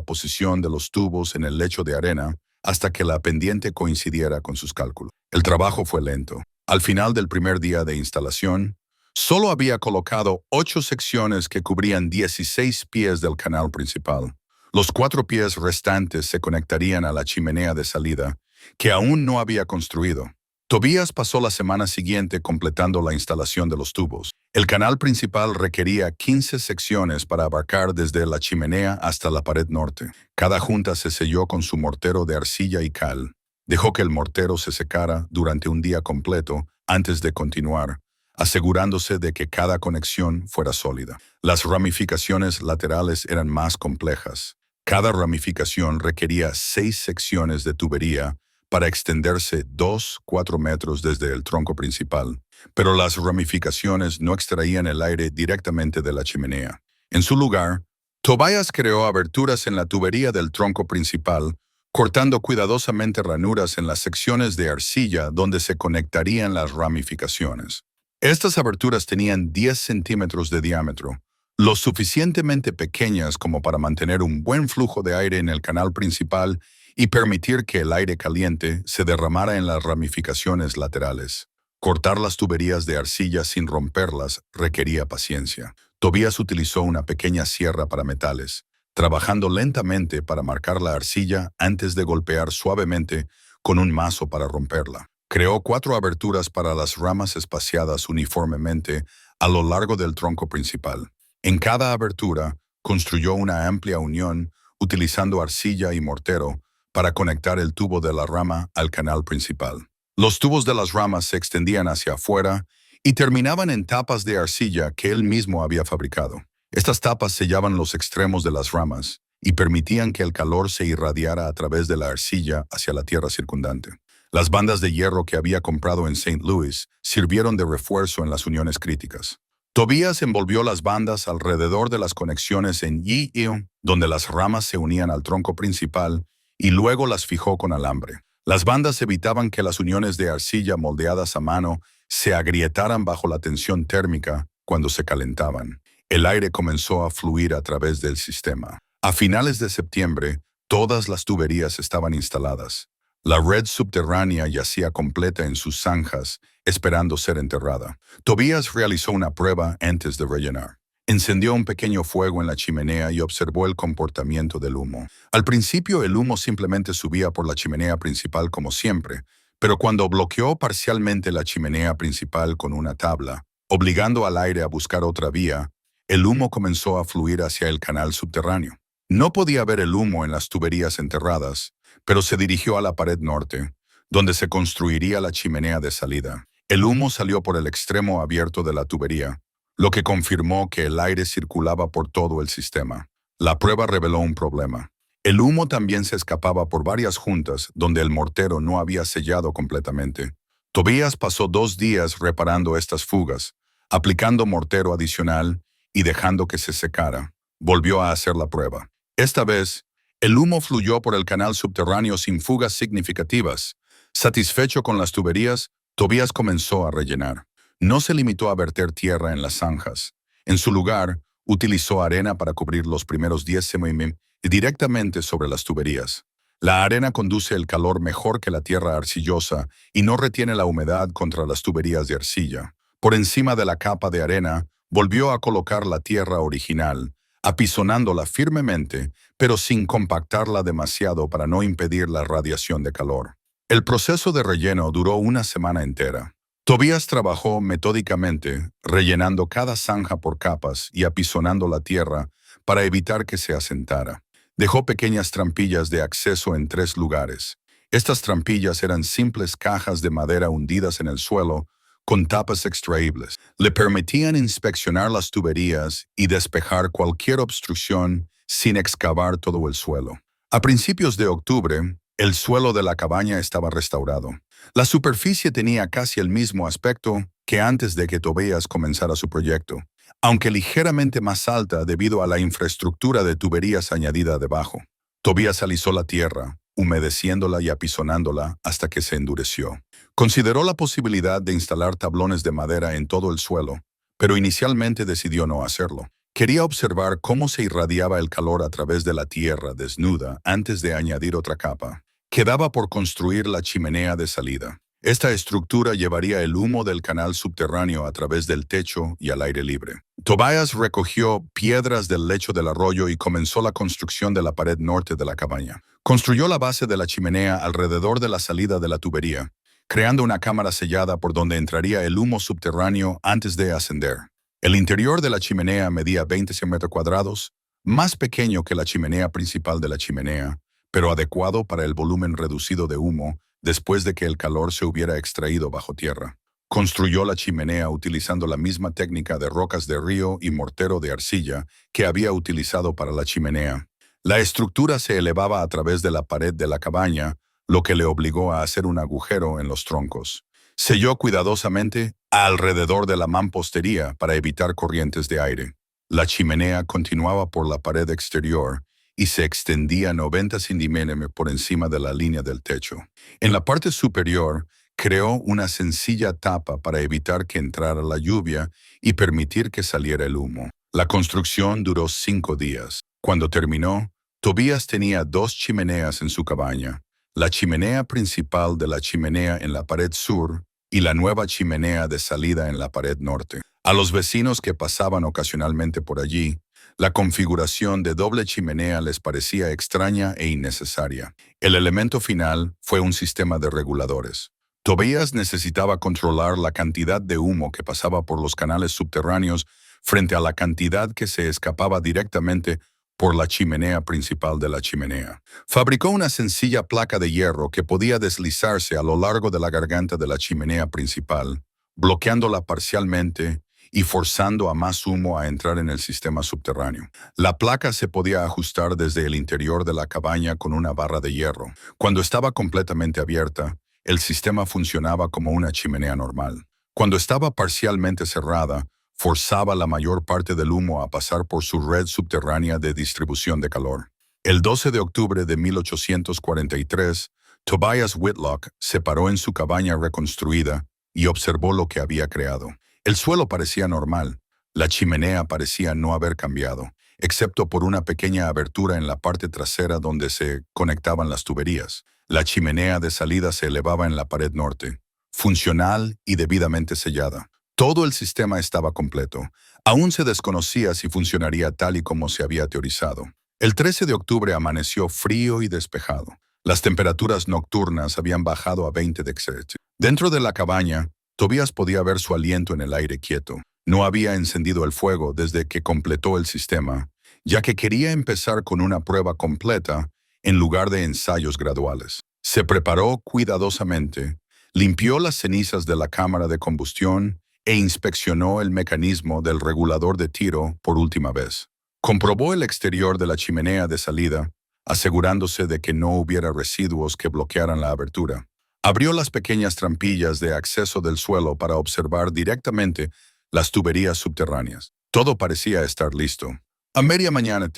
[SPEAKER 1] posición de los tubos en el lecho de arena hasta que la pendiente coincidiera con sus cálculos. El trabajo fue lento. Al final del primer día de instalación, solo había colocado 8 secciones que cubrían 16 pies del canal principal. Los 4 pies restantes se conectarían a la chimenea de salida, que aún no había construido. Tobias pasó la semana siguiente completando la instalación de los tubos. El canal principal requería 15 secciones para abarcar desde la chimenea hasta la pared norte. Cada junta se selló con su mortero de arcilla y cal. Dejó que el mortero se secara durante un día completo antes de continuar, asegurándose de que cada conexión fuera sólida. Las ramificaciones laterales eran más complejas. Cada ramificación requería 6 secciones de tubería para extenderse 2-4 metros desde el tronco principal, pero las ramificaciones no extraían el aire directamente de la chimenea. En su lugar, Tobias creó aberturas en la tubería del tronco principal, cortando cuidadosamente ranuras en las secciones de arcilla donde se conectarían las ramificaciones. Estas aberturas tenían 10 centímetros de diámetro, lo suficientemente pequeñas como para mantener un buen flujo de aire en el canal principal y permitir que el aire caliente se derramara en las ramificaciones laterales. Cortar las tuberías de arcilla sin romperlas requería paciencia. Tobias utilizó una pequeña sierra para metales, trabajando lentamente para marcar la arcilla antes de golpear suavemente con un mazo para romperla. Creó 4 aberturas para las ramas espaciadas uniformemente a lo largo del tronco principal. En cada abertura, construyó una amplia unión utilizando arcilla y mortero para conectar el tubo de la rama al canal principal. Los tubos de las ramas se extendían hacia afuera y terminaban en tapas de arcilla que él mismo había fabricado. Estas tapas sellaban los extremos de las ramas y permitían que el calor se irradiara a través de la arcilla hacia la tierra circundante. Las bandas de hierro que había comprado en St. Louis sirvieron de refuerzo en las uniones críticas. Tobias envolvió las bandas alrededor de las conexiones en Yi-Il, donde las ramas se unían al tronco principal, y luego las fijó con alambre. Las bandas evitaban que las uniones de arcilla moldeadas a mano se agrietaran bajo la tensión térmica cuando se calentaban. El aire comenzó a fluir a través del sistema. A finales de septiembre, todas las tuberías estaban instaladas. La red subterránea yacía completa en sus zanjas, esperando ser enterrada. Tobias realizó una prueba antes de rellenar. Encendió un pequeño fuego en la chimenea y observó el comportamiento del humo. Al principio el humo simplemente subía por la chimenea principal como siempre, pero cuando bloqueó parcialmente la chimenea principal con una tabla, obligando al aire a buscar otra vía, el humo comenzó a fluir hacia el canal subterráneo. No podía ver el humo en las tuberías enterradas, pero se dirigió a la pared norte, donde se construiría la chimenea de salida. El humo salió por el extremo abierto de la tubería, lo que confirmó que el aire circulaba por todo el sistema. La prueba reveló un problema. El humo también se escapaba por varias juntas donde el mortero no había sellado completamente. Tobias pasó 2 días reparando estas fugas, aplicando mortero adicional y dejando que se secara. Volvió a hacer la prueba. Esta vez, el humo fluyó por el canal subterráneo sin fugas significativas. Satisfecho con las tuberías, Tobias comenzó a rellenar. No se limitó a verter tierra en las zanjas. En su lugar, utilizó arena para cubrir los primeros 10 cm directamente sobre las tuberías. La arena conduce el calor mejor que la tierra arcillosa y no retiene la humedad contra las tuberías de arcilla. Por encima de la capa de arena, volvió a colocar la tierra original, apisonándola firmemente, pero sin compactarla demasiado para no impedir la radiación de calor. El proceso de relleno duró una semana entera. Tobias trabajó metódicamente, rellenando cada zanja por capas y apisonando la tierra para evitar que se asentara. Dejó pequeñas trampillas de acceso en 3 lugares. Estas trampillas eran simples cajas de madera hundidas en el suelo con tapas extraíbles. Le permitían inspeccionar las tuberías y despejar cualquier obstrucción sin excavar todo el suelo. A principios de octubre, el suelo de la cabaña estaba restaurado. La superficie tenía casi el mismo aspecto que antes de que Tobias comenzara su proyecto, aunque ligeramente más alta debido a la infraestructura de tuberías añadida debajo. Tobias alisó la tierra, humedeciéndola y apisonándola hasta que se endureció. Consideró la posibilidad de instalar tablones de madera en todo el suelo, pero inicialmente decidió no hacerlo. Quería observar cómo se irradiaba el calor a través de la tierra desnuda antes de añadir otra capa. Quedaba por construir la chimenea de salida. Esta estructura llevaría el humo del canal subterráneo a través del techo y al aire libre. Tobias recogió piedras del lecho del arroyo y comenzó la construcción de la pared norte de la cabaña. Construyó la base de la chimenea alrededor de la salida de la tubería, creando una cámara sellada por donde entraría el humo subterráneo antes de ascender. El interior de la chimenea medía 20 centímetros cuadrados, más pequeño que la chimenea principal de la chimenea, pero adecuado para el volumen reducido de humo después de que el calor se hubiera extraído bajo tierra. Construyó la chimenea utilizando la misma técnica de rocas de río y mortero de arcilla que había utilizado para la chimenea. La estructura se elevaba a través de la pared de la cabaña, lo que le obligó a hacer un agujero en los troncos. Selló cuidadosamente alrededor de la mampostería para evitar corrientes de aire. La chimenea continuaba por la pared exterior y se extendía 90 centímetros por encima de la línea del techo. En la parte superior, creó una sencilla tapa para evitar que entrara la lluvia y permitir que saliera el humo. La construcción duró 5 días. Cuando terminó, Tobías tenía 2 chimeneas en su cabaña, la chimenea principal de la chimenea en la pared sur y la nueva chimenea de salida en la pared norte. A los vecinos que pasaban ocasionalmente por allí, la configuración de doble chimenea les parecía extraña e innecesaria. El elemento final fue un sistema de reguladores. Tobías necesitaba controlar la cantidad de humo que pasaba por los canales subterráneos frente a la cantidad que se escapaba directamente por la chimenea principal de la chimenea. Fabricó una sencilla placa de hierro que podía deslizarse a lo largo de la garganta de la chimenea principal, bloqueándola parcialmente y forzando a más humo a entrar en el sistema subterráneo. La placa se podía ajustar desde el interior de la cabaña con una barra de hierro. Cuando estaba completamente abierta, el sistema funcionaba como una chimenea normal. Cuando estaba parcialmente cerrada, forzaba la mayor parte del humo a pasar por su red subterránea de distribución de calor. El 12 de octubre de 1843, Tobias Whitlock se paró en su cabaña reconstruida y observó lo que había creado. El suelo parecía normal. La chimenea parecía no haber cambiado, excepto por una pequeña abertura en la parte trasera donde se conectaban las tuberías. La chimenea de salida se elevaba en la pared norte, funcional y debidamente sellada. Todo el sistema estaba completo. Aún se desconocía si funcionaría tal y como se había teorizado. El 13 de octubre amaneció frío y despejado. Las temperaturas nocturnas habían bajado a 20 de Celsius. Dentro de la cabaña, Tobías podía ver su aliento en el aire quieto. No había encendido el fuego desde que completó el sistema, ya que quería empezar con una prueba completa en lugar de ensayos graduales. Se preparó cuidadosamente, limpió las cenizas de la cámara de combustión e inspeccionó el mecanismo del regulador de tiro por última vez. Comprobó el exterior de la chimenea de salida, asegurándose de que no hubiera residuos que bloquearan la abertura. Abrió las pequeñas trampillas de acceso del suelo para observar directamente las tuberías subterráneas. Todo parecía estar listo. A media mañana,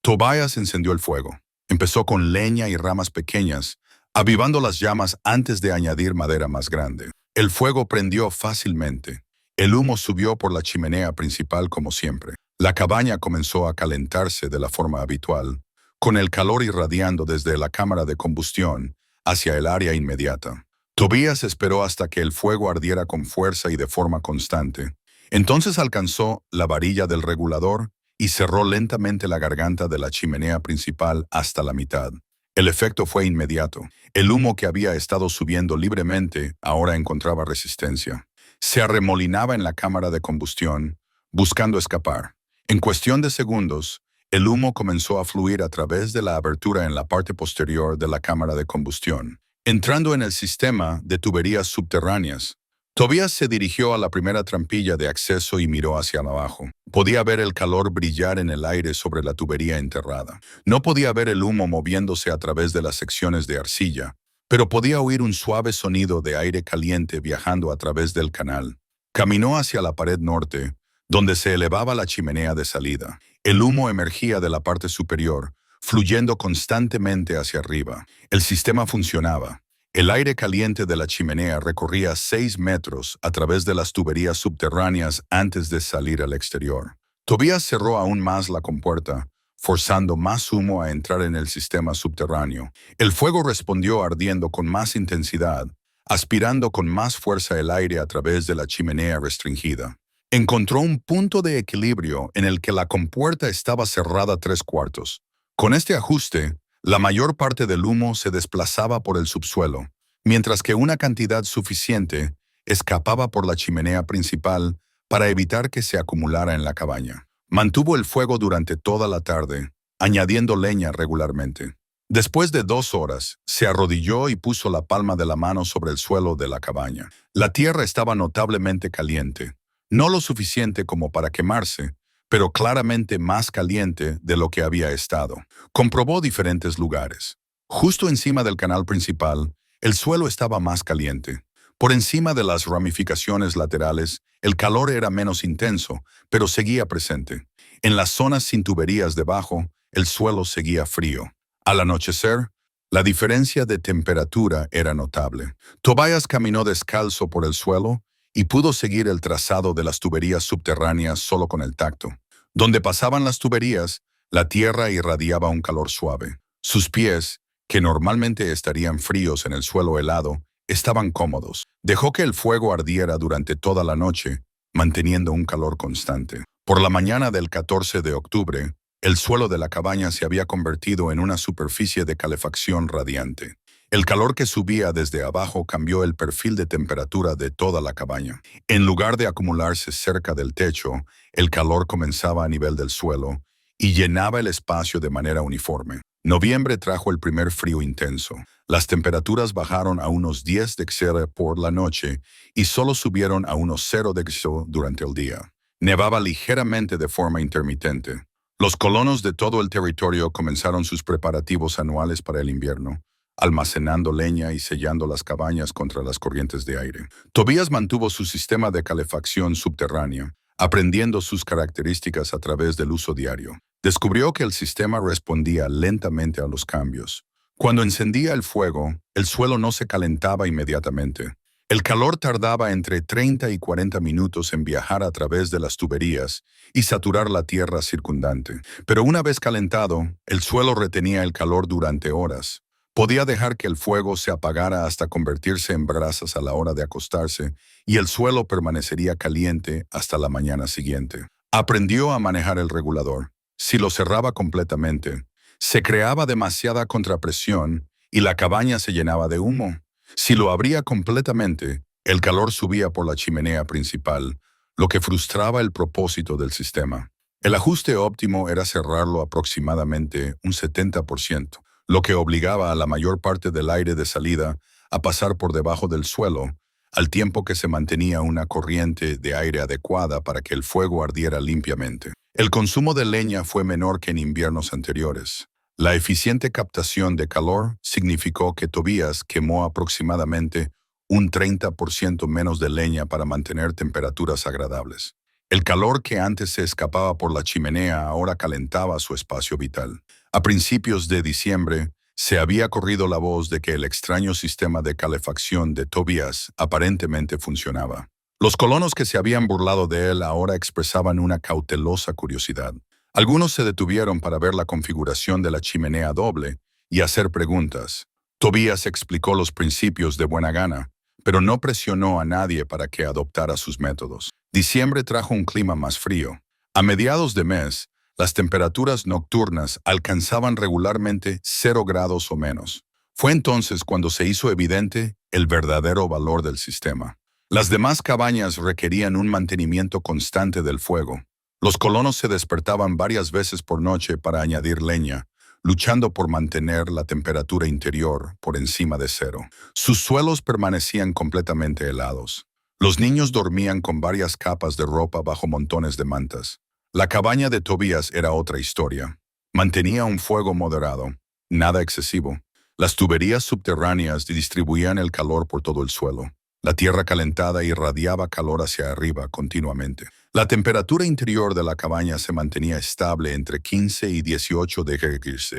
[SPEAKER 1] Tobias encendió el fuego. Empezó con leña y ramas pequeñas, avivando las llamas antes de añadir madera más grande. El fuego prendió fácilmente. El humo subió por la chimenea principal como siempre. La cabaña comenzó a calentarse de la forma habitual, con el calor irradiando desde la cámara de combustión hacia el área inmediata. Tobías esperó hasta que el fuego ardiera con fuerza y de forma constante. Entonces alcanzó la varilla del regulador y cerró lentamente la garganta de la chimenea principal hasta la mitad. El efecto fue inmediato. El humo que había estado subiendo libremente ahora encontraba resistencia. Se arremolinaba en la cámara de combustión, buscando escapar. En cuestión de segundos, el humo comenzó a fluir a través de la abertura en la parte posterior de la cámara de combustión, entrando en el sistema de tuberías subterráneas. Tobías se dirigió a la primera trampilla de acceso y miró hacia abajo. Podía ver el calor brillar en el aire sobre la tubería enterrada. No podía ver el humo moviéndose a través de las secciones de arcilla, pero podía oír un suave sonido de aire caliente viajando a través del canal. Caminó hacia la pared norte, donde se elevaba la chimenea de salida. El humo emergía de la parte superior, fluyendo constantemente hacia arriba. El sistema funcionaba. El aire caliente de la chimenea recorría 6 metros a través de las tuberías subterráneas antes de salir al exterior. Tobías cerró aún más la compuerta, forzando más humo a entrar en el sistema subterráneo. El fuego respondió ardiendo con más intensidad, aspirando con más fuerza el aire a través de la chimenea restringida. Encontró un punto de equilibrio en el que la compuerta estaba cerrada 3/4. Con este ajuste, la mayor parte del humo se desplazaba por el subsuelo, mientras que una cantidad suficiente escapaba por la chimenea principal para evitar que se acumulara en la cabaña. Mantuvo el fuego durante toda la tarde, añadiendo leña regularmente. Después de 2 horas, se arrodilló y puso la palma de la mano sobre el suelo de la cabaña. La tierra estaba notablemente caliente, no lo suficiente como para quemarse, pero claramente más caliente de lo que había estado. Comprobó diferentes lugares. Justo encima del canal principal, el suelo estaba más caliente. Por encima de las ramificaciones laterales, el calor era menos intenso, pero seguía presente. En las zonas sin tuberías debajo, el suelo seguía frío. Al anochecer, la diferencia de temperatura era notable. Tobias caminó descalzo por el suelo y pudo seguir el trazado de las tuberías subterráneas solo con el tacto. Donde pasaban las tuberías, la tierra irradiaba un calor suave. Sus pies, que normalmente estarían fríos en el suelo helado, estaban cómodos. Dejó que el fuego ardiera durante toda la noche, manteniendo un calor constante. Por la mañana del 14 de octubre, el suelo de la cabaña se había convertido en una superficie de calefacción radiante. El calor que subía desde abajo cambió el perfil de temperatura de toda la cabaña. En lugar de acumularse cerca del techo, el calor comenzaba a nivel del suelo y llenaba el espacio de manera uniforme. Noviembre trajo el primer frío intenso. Las temperaturas bajaron a unos 10 degrees por la noche y solo subieron a unos 0 degrees durante el día. Nevaba ligeramente de forma intermitente. Los colonos de todo el territorio comenzaron sus preparativos anuales para el invierno, almacenando leña y sellando las cabañas contra las corrientes de aire. Tobías mantuvo su sistema de calefacción subterránea, aprendiendo sus características a través del uso diario. Descubrió que el sistema respondía lentamente a los cambios. Cuando encendía el fuego, el suelo no se calentaba inmediatamente. El calor tardaba entre 30 y 40 minutos en viajar a través de las tuberías y saturar la tierra circundante. Pero una vez calentado, el suelo retenía el calor durante horas. Podía dejar que el fuego se apagara hasta convertirse en brasas a la hora de acostarse y el suelo permanecería caliente hasta la mañana siguiente. Aprendió a manejar el regulador. Si lo cerraba completamente, se creaba demasiada contrapresión y la cabaña se llenaba de humo. Si lo abría completamente, el calor subía por la chimenea principal, lo que frustraba el propósito del sistema. El ajuste óptimo era cerrarlo aproximadamente un 70%, lo que obligaba a la mayor parte del aire de salida a pasar por debajo del suelo, al tiempo que se mantenía una corriente de aire adecuada para que el fuego ardiera limpiamente. El consumo de leña fue menor que en inviernos anteriores. La eficiente captación de calor significó que Tobías quemó aproximadamente un 30% menos de leña para mantener temperaturas agradables. El calor que antes se escapaba por la chimenea ahora calentaba su espacio vital. A principios de diciembre, se había corrido la voz de que el extraño sistema de calefacción de Tobías aparentemente funcionaba. Los colonos que se habían burlado de él ahora expresaban una cautelosa curiosidad. Algunos se detuvieron para ver la configuración de la chimenea doble y hacer preguntas. Tobías explicó los principios de buena gana, pero no presionó a nadie para que adoptara sus métodos. Diciembre trajo un clima más frío. A mediados de mes, las temperaturas nocturnas alcanzaban regularmente 0 grados o menos. Fue entonces cuando se hizo evidente el verdadero valor del sistema. Las demás cabañas requerían un mantenimiento constante del fuego. Los colonos se despertaban varias veces por noche para añadir leña, luchando por mantener la temperatura interior por encima de 0. Sus suelos permanecían completamente helados. Los niños dormían con varias capas de ropa bajo montones de mantas. La cabaña de Tobías era otra historia. Mantenía un fuego moderado, nada excesivo. Las tuberías subterráneas distribuían el calor por todo el suelo. La tierra calentada irradiaba calor hacia arriba continuamente. La temperatura interior de la cabaña se mantenía estable entre 15 y 18 degrees.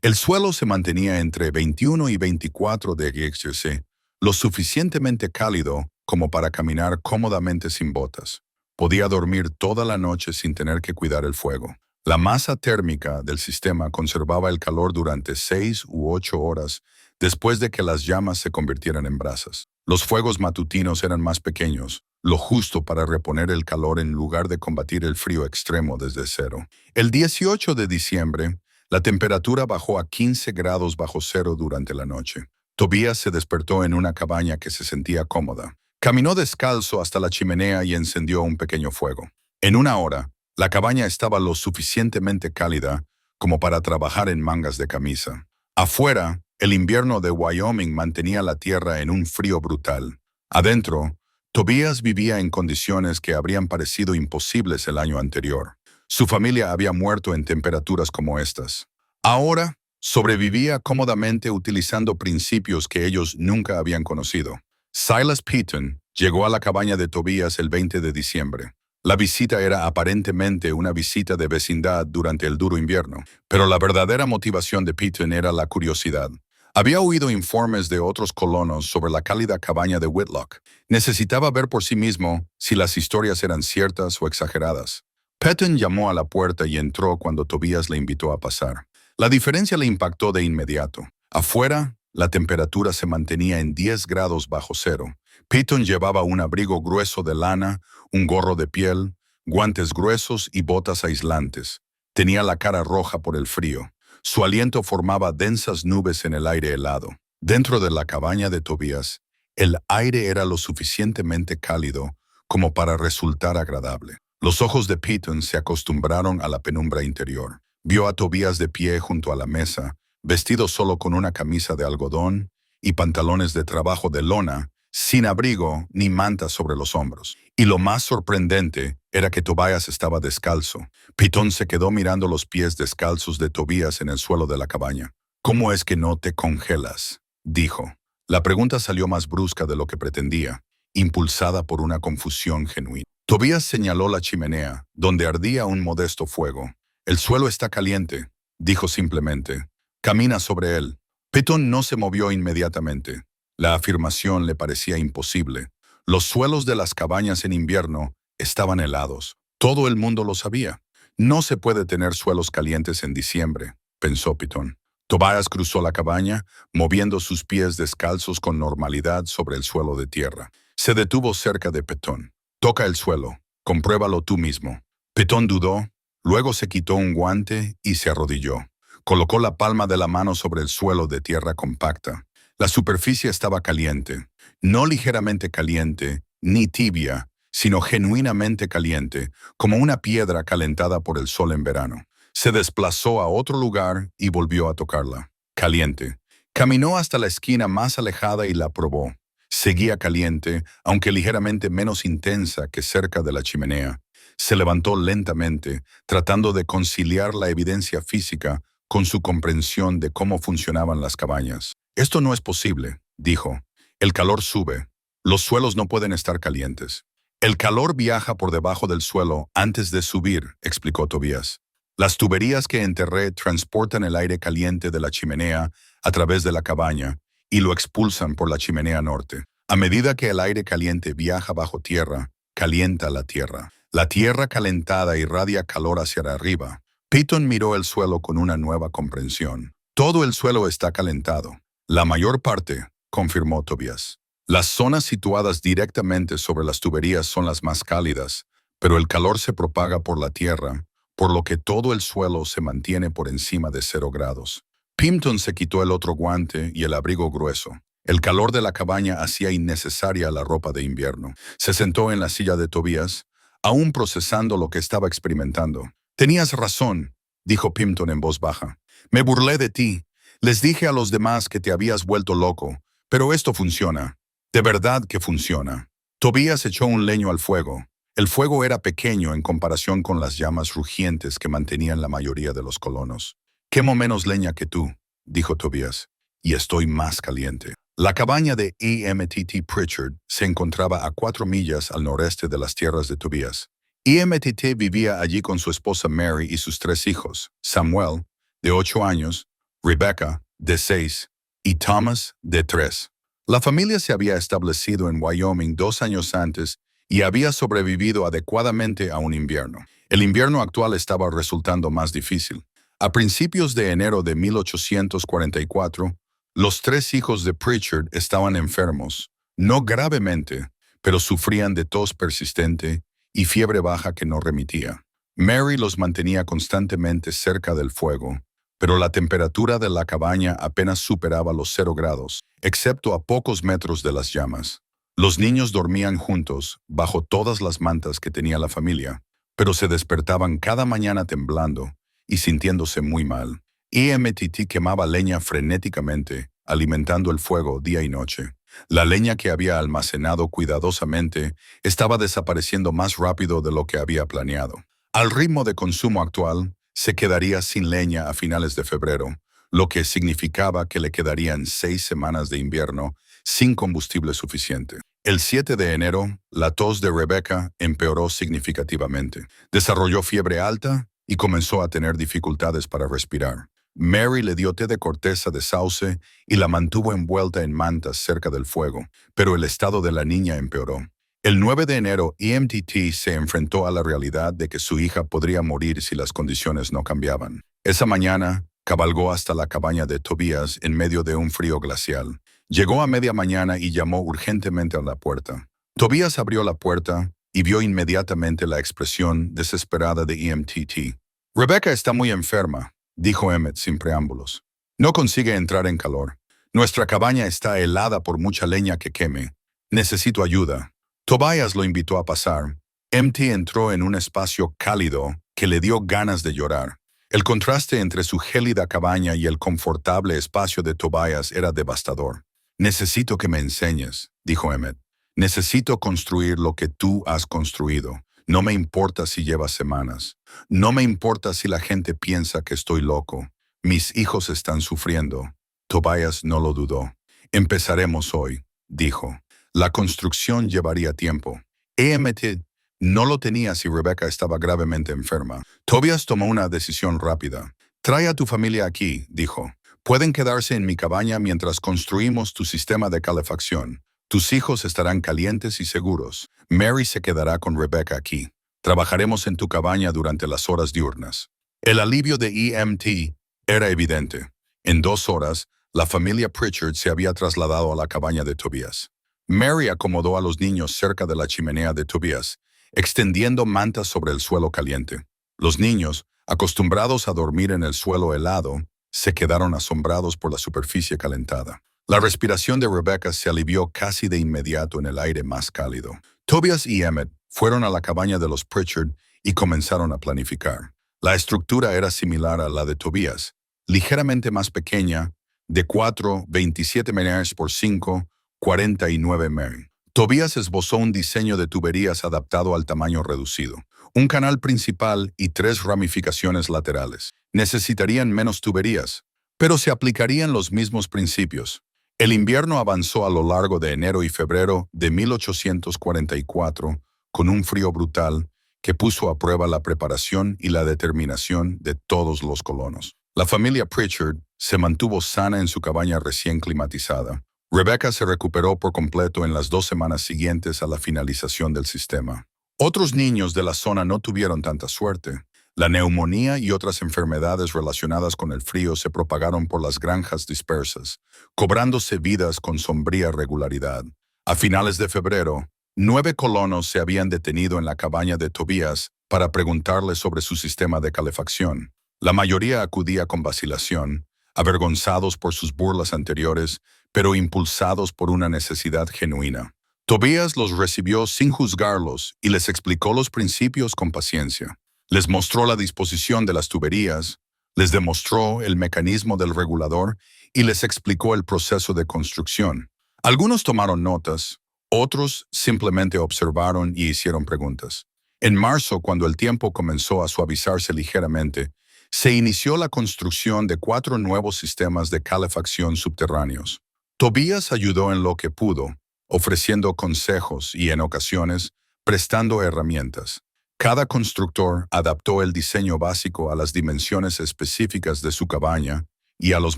[SPEAKER 1] El suelo se mantenía entre 21 y 24 degrees, lo suficientemente cálido como para caminar cómodamente sin botas. Podía dormir toda la noche sin tener que cuidar el fuego. La masa térmica del sistema conservaba el calor durante 6 u 8 horas después de que las llamas se convirtieran en brasas. Los fuegos matutinos eran más pequeños, lo justo para reponer el calor en lugar de combatir el frío extremo desde 0. El 18 de diciembre, la temperatura bajó a 15 grados bajo 0 durante la noche. Tobías se despertó en una cabaña que se sentía cómoda. Caminó descalzo hasta la chimenea y encendió un pequeño fuego. En una hora, la cabaña estaba lo suficientemente cálida como para trabajar en mangas de camisa. Afuera, el invierno de Wyoming mantenía la tierra en un frío brutal. Adentro, Tobias vivía en condiciones que habrían parecido imposibles el año anterior. Su familia había muerto en temperaturas como estas. Ahora, sobrevivía cómodamente utilizando principios que ellos nunca habían conocido. Silas Piton llegó a la cabaña de Tobias el 20 de diciembre. La visita era aparentemente una visita de vecindad durante el duro invierno, pero la verdadera motivación de Piton era la curiosidad. Había oído informes de otros colonos sobre la cálida cabaña de Whitlock. Necesitaba ver por sí mismo si las historias eran ciertas o exageradas. Piton llamó a la puerta y entró cuando Tobias le invitó a pasar. La diferencia le impactó de inmediato. Afuera, la temperatura se mantenía en 10 grados bajo cero. Piton llevaba un abrigo grueso de lana, un gorro de piel, guantes gruesos y botas aislantes. Tenía la cara roja por el frío. Su aliento formaba densas nubes en el aire helado. Dentro de la cabaña de Tobias, el aire era lo suficientemente cálido como para resultar agradable. Los ojos de Piton se acostumbraron a la penumbra interior. Vio a Tobias de pie junto a la mesa, vestido solo con una camisa de algodón y pantalones de trabajo de lona, sin abrigo ni manta sobre los hombros. Y lo más sorprendente era que Tobias estaba descalzo. Piton se quedó mirando los pies descalzos de Tobias en el suelo de la cabaña. «¿Cómo es que no te congelas?», dijo. La pregunta salió más brusca de lo que pretendía, impulsada por una confusión genuina. Tobias señaló la chimenea, donde ardía un modesto fuego. «El suelo está caliente», dijo simplemente. «Camina sobre él». Piton no se movió inmediatamente. La afirmación le parecía imposible. Los suelos de las cabañas en invierno estaban helados. Todo el mundo lo sabía. «No se puede tener suelos calientes en diciembre», pensó Piton. Tobias cruzó la cabaña, moviendo sus pies descalzos con normalidad sobre el suelo de tierra. Se detuvo cerca de Piton. «Toca el suelo. Compruébalo tú mismo». Piton dudó, luego se quitó un guante y se arrodilló. Colocó la palma de la mano sobre el suelo de tierra compacta. La superficie estaba caliente, no ligeramente caliente, ni tibia, sino genuinamente caliente, como una piedra calentada por el sol en verano. Se desplazó a otro lugar y volvió a tocarla. Caliente. Caminó hasta la esquina más alejada y la probó. Seguía caliente, aunque ligeramente menos intensa que cerca de la chimenea. Se levantó lentamente, tratando de conciliar la evidencia física con su comprensión de cómo funcionaban las cabañas. «Esto no es posible», dijo. «El calor sube. Los suelos no pueden estar calientes». «El calor viaja por debajo del suelo antes de subir», explicó Tobias. «Las tuberías que enterré transportan el aire caliente de la chimenea a través de la cabaña y lo expulsan por la chimenea norte. A medida que el aire caliente viaja bajo tierra, calienta la tierra. La tierra calentada irradia calor hacia arriba». Piton miró el suelo con una nueva comprensión. «Todo el suelo está calentado». «La mayor parte», confirmó Tobias. «Las zonas situadas directamente sobre las tuberías son las más cálidas, pero el calor se propaga por la tierra, por lo que todo el suelo se mantiene por encima de 0 grados». Piton se quitó el otro guante y el abrigo grueso. El calor de la cabaña hacía innecesaria la ropa de invierno. Se sentó en la silla de Tobias, aún procesando lo que estaba experimentando. «Tenías razón», dijo Piton en voz baja. «Me burlé de ti. Les dije a los demás que te habías vuelto loco, pero esto funciona. De verdad que funciona». Tobias echó un leño al fuego. El fuego era pequeño en comparación con las llamas rugientes que mantenían la mayoría de los colonos. «Quemo menos leña que tú», dijo Tobias, «y estoy más caliente». La cabaña de E.M.T.T. Pritchard se encontraba a 4 millas al noreste de las tierras de Tobias. E.M.T.T. vivía allí con su esposa Mary y sus 3 hijos, Samuel, de 8 años, Rebecca, de 6, y Thomas, de 3. La familia se había establecido en Wyoming 2 años antes y había sobrevivido adecuadamente a un invierno. El invierno actual estaba resultando más difícil. A principios de enero de 1844, los 3 hijos de Pritchard estaban enfermos, no gravemente, pero sufrían de tos persistente y fiebre baja que no remitía. Mary los mantenía constantemente cerca del fuego, pero la temperatura de la cabaña apenas superaba los 0 grados, excepto a pocos metros de las llamas. Los niños dormían juntos, bajo todas las mantas que tenía la familia, pero se despertaban cada mañana temblando y sintiéndose muy mal. EMTT quemaba leña frenéticamente, alimentando el fuego día y noche. La leña que había almacenado cuidadosamente estaba desapareciendo más rápido de lo que había planeado. Al ritmo de consumo actual, se quedaría sin leña a finales de febrero, lo que significaba que le quedarían 6 semanas de invierno sin combustible suficiente. El 7 de enero, la tos de Rebecca empeoró significativamente. Desarrolló fiebre alta y comenzó a tener dificultades para respirar. Mary le dio té de corteza de sauce y la mantuvo envuelta en mantas cerca del fuego, pero el estado de la niña empeoró. El 9 de enero, EMTT se enfrentó a la realidad de que su hija podría morir si las condiciones no cambiaban. Esa mañana, cabalgó hasta la cabaña de Tobias en medio de un frío glacial. Llegó a media mañana y llamó urgentemente a la puerta. Tobias abrió la puerta y vio inmediatamente la expresión desesperada de EMTT. «Rebecca está muy enferma», dijo Emmett sin preámbulos. «No consigue entrar en calor. Nuestra cabaña está helada por mucha leña que queme. Necesito ayuda». Tobias lo invitó a pasar. MT entró en un espacio cálido que le dio ganas de llorar. El contraste entre su gélida cabaña y el confortable espacio de Tobias era devastador. «Necesito que me enseñes», dijo Emmett. «Necesito construir lo que tú has construido. No me importa si lleva semanas. No me importa si la gente piensa que estoy loco. Mis hijos están sufriendo». Tobias no lo dudó. «Empezaremos hoy», dijo. La construcción llevaría tiempo. EMT no lo tenía si Rebecca estaba gravemente enferma. Tobias tomó una decisión rápida. «Trae a tu familia aquí», dijo. «Pueden quedarse en mi cabaña mientras construimos tu sistema de calefacción. Tus hijos estarán calientes y seguros. Mary se quedará con Rebecca aquí. Trabajaremos en tu cabaña durante las horas diurnas». El alivio de EMT era evidente. En 2 horas, la familia Pritchard se había trasladado a la cabaña de Tobias. Mary acomodó a los niños cerca de la chimenea de Tobias, extendiendo mantas sobre el suelo caliente. Los niños, acostumbrados a dormir en el suelo helado, se quedaron asombrados por la superficie calentada. La respiración de Rebecca se alivió casi de inmediato en el aire más cálido. Tobias y Emmett fueron a la cabaña de los Pritchard y comenzaron a planificar. La estructura era similar a la de Tobias, ligeramente más pequeña, de 4,27 metros por 5,49 metros. Tobias esbozó un diseño de tuberías adaptado al tamaño reducido. Un canal principal y 3 ramificaciones laterales. Necesitarían menos tuberías, pero se aplicarían los mismos principios. El invierno avanzó a lo largo de enero y febrero de 1844, con un frío brutal que puso a prueba la preparación y la determinación de todos los colonos. La familia Pritchard se mantuvo sana en su cabaña recién climatizada. Rebecca se recuperó por completo en las 2 semanas siguientes a la finalización del sistema. Otros niños de la zona no tuvieron tanta suerte. La neumonía y otras enfermedades relacionadas con el frío se propagaron por las granjas dispersas, cobrándose vidas con sombría regularidad. A finales de febrero, 9 colonos se habían detenido en la cabaña de Tobias para preguntarle sobre su sistema de calefacción. La mayoría acudía con vacilación, avergonzados por sus burlas anteriores, pero impulsados por una necesidad genuina. Tobias los recibió sin juzgarlos y les explicó los principios con paciencia. Les mostró la disposición de las tuberías, les demostró el mecanismo del regulador y les explicó el proceso de construcción. Algunos tomaron notas, otros simplemente observaron y hicieron preguntas. En marzo, cuando el tiempo comenzó a suavizarse ligeramente, se inició la construcción de 4 nuevos sistemas de calefacción subterráneos. Tobias ayudó en lo que pudo, ofreciendo consejos y, en ocasiones, prestando herramientas. Cada constructor adaptó el diseño básico a las dimensiones específicas de su cabaña y a los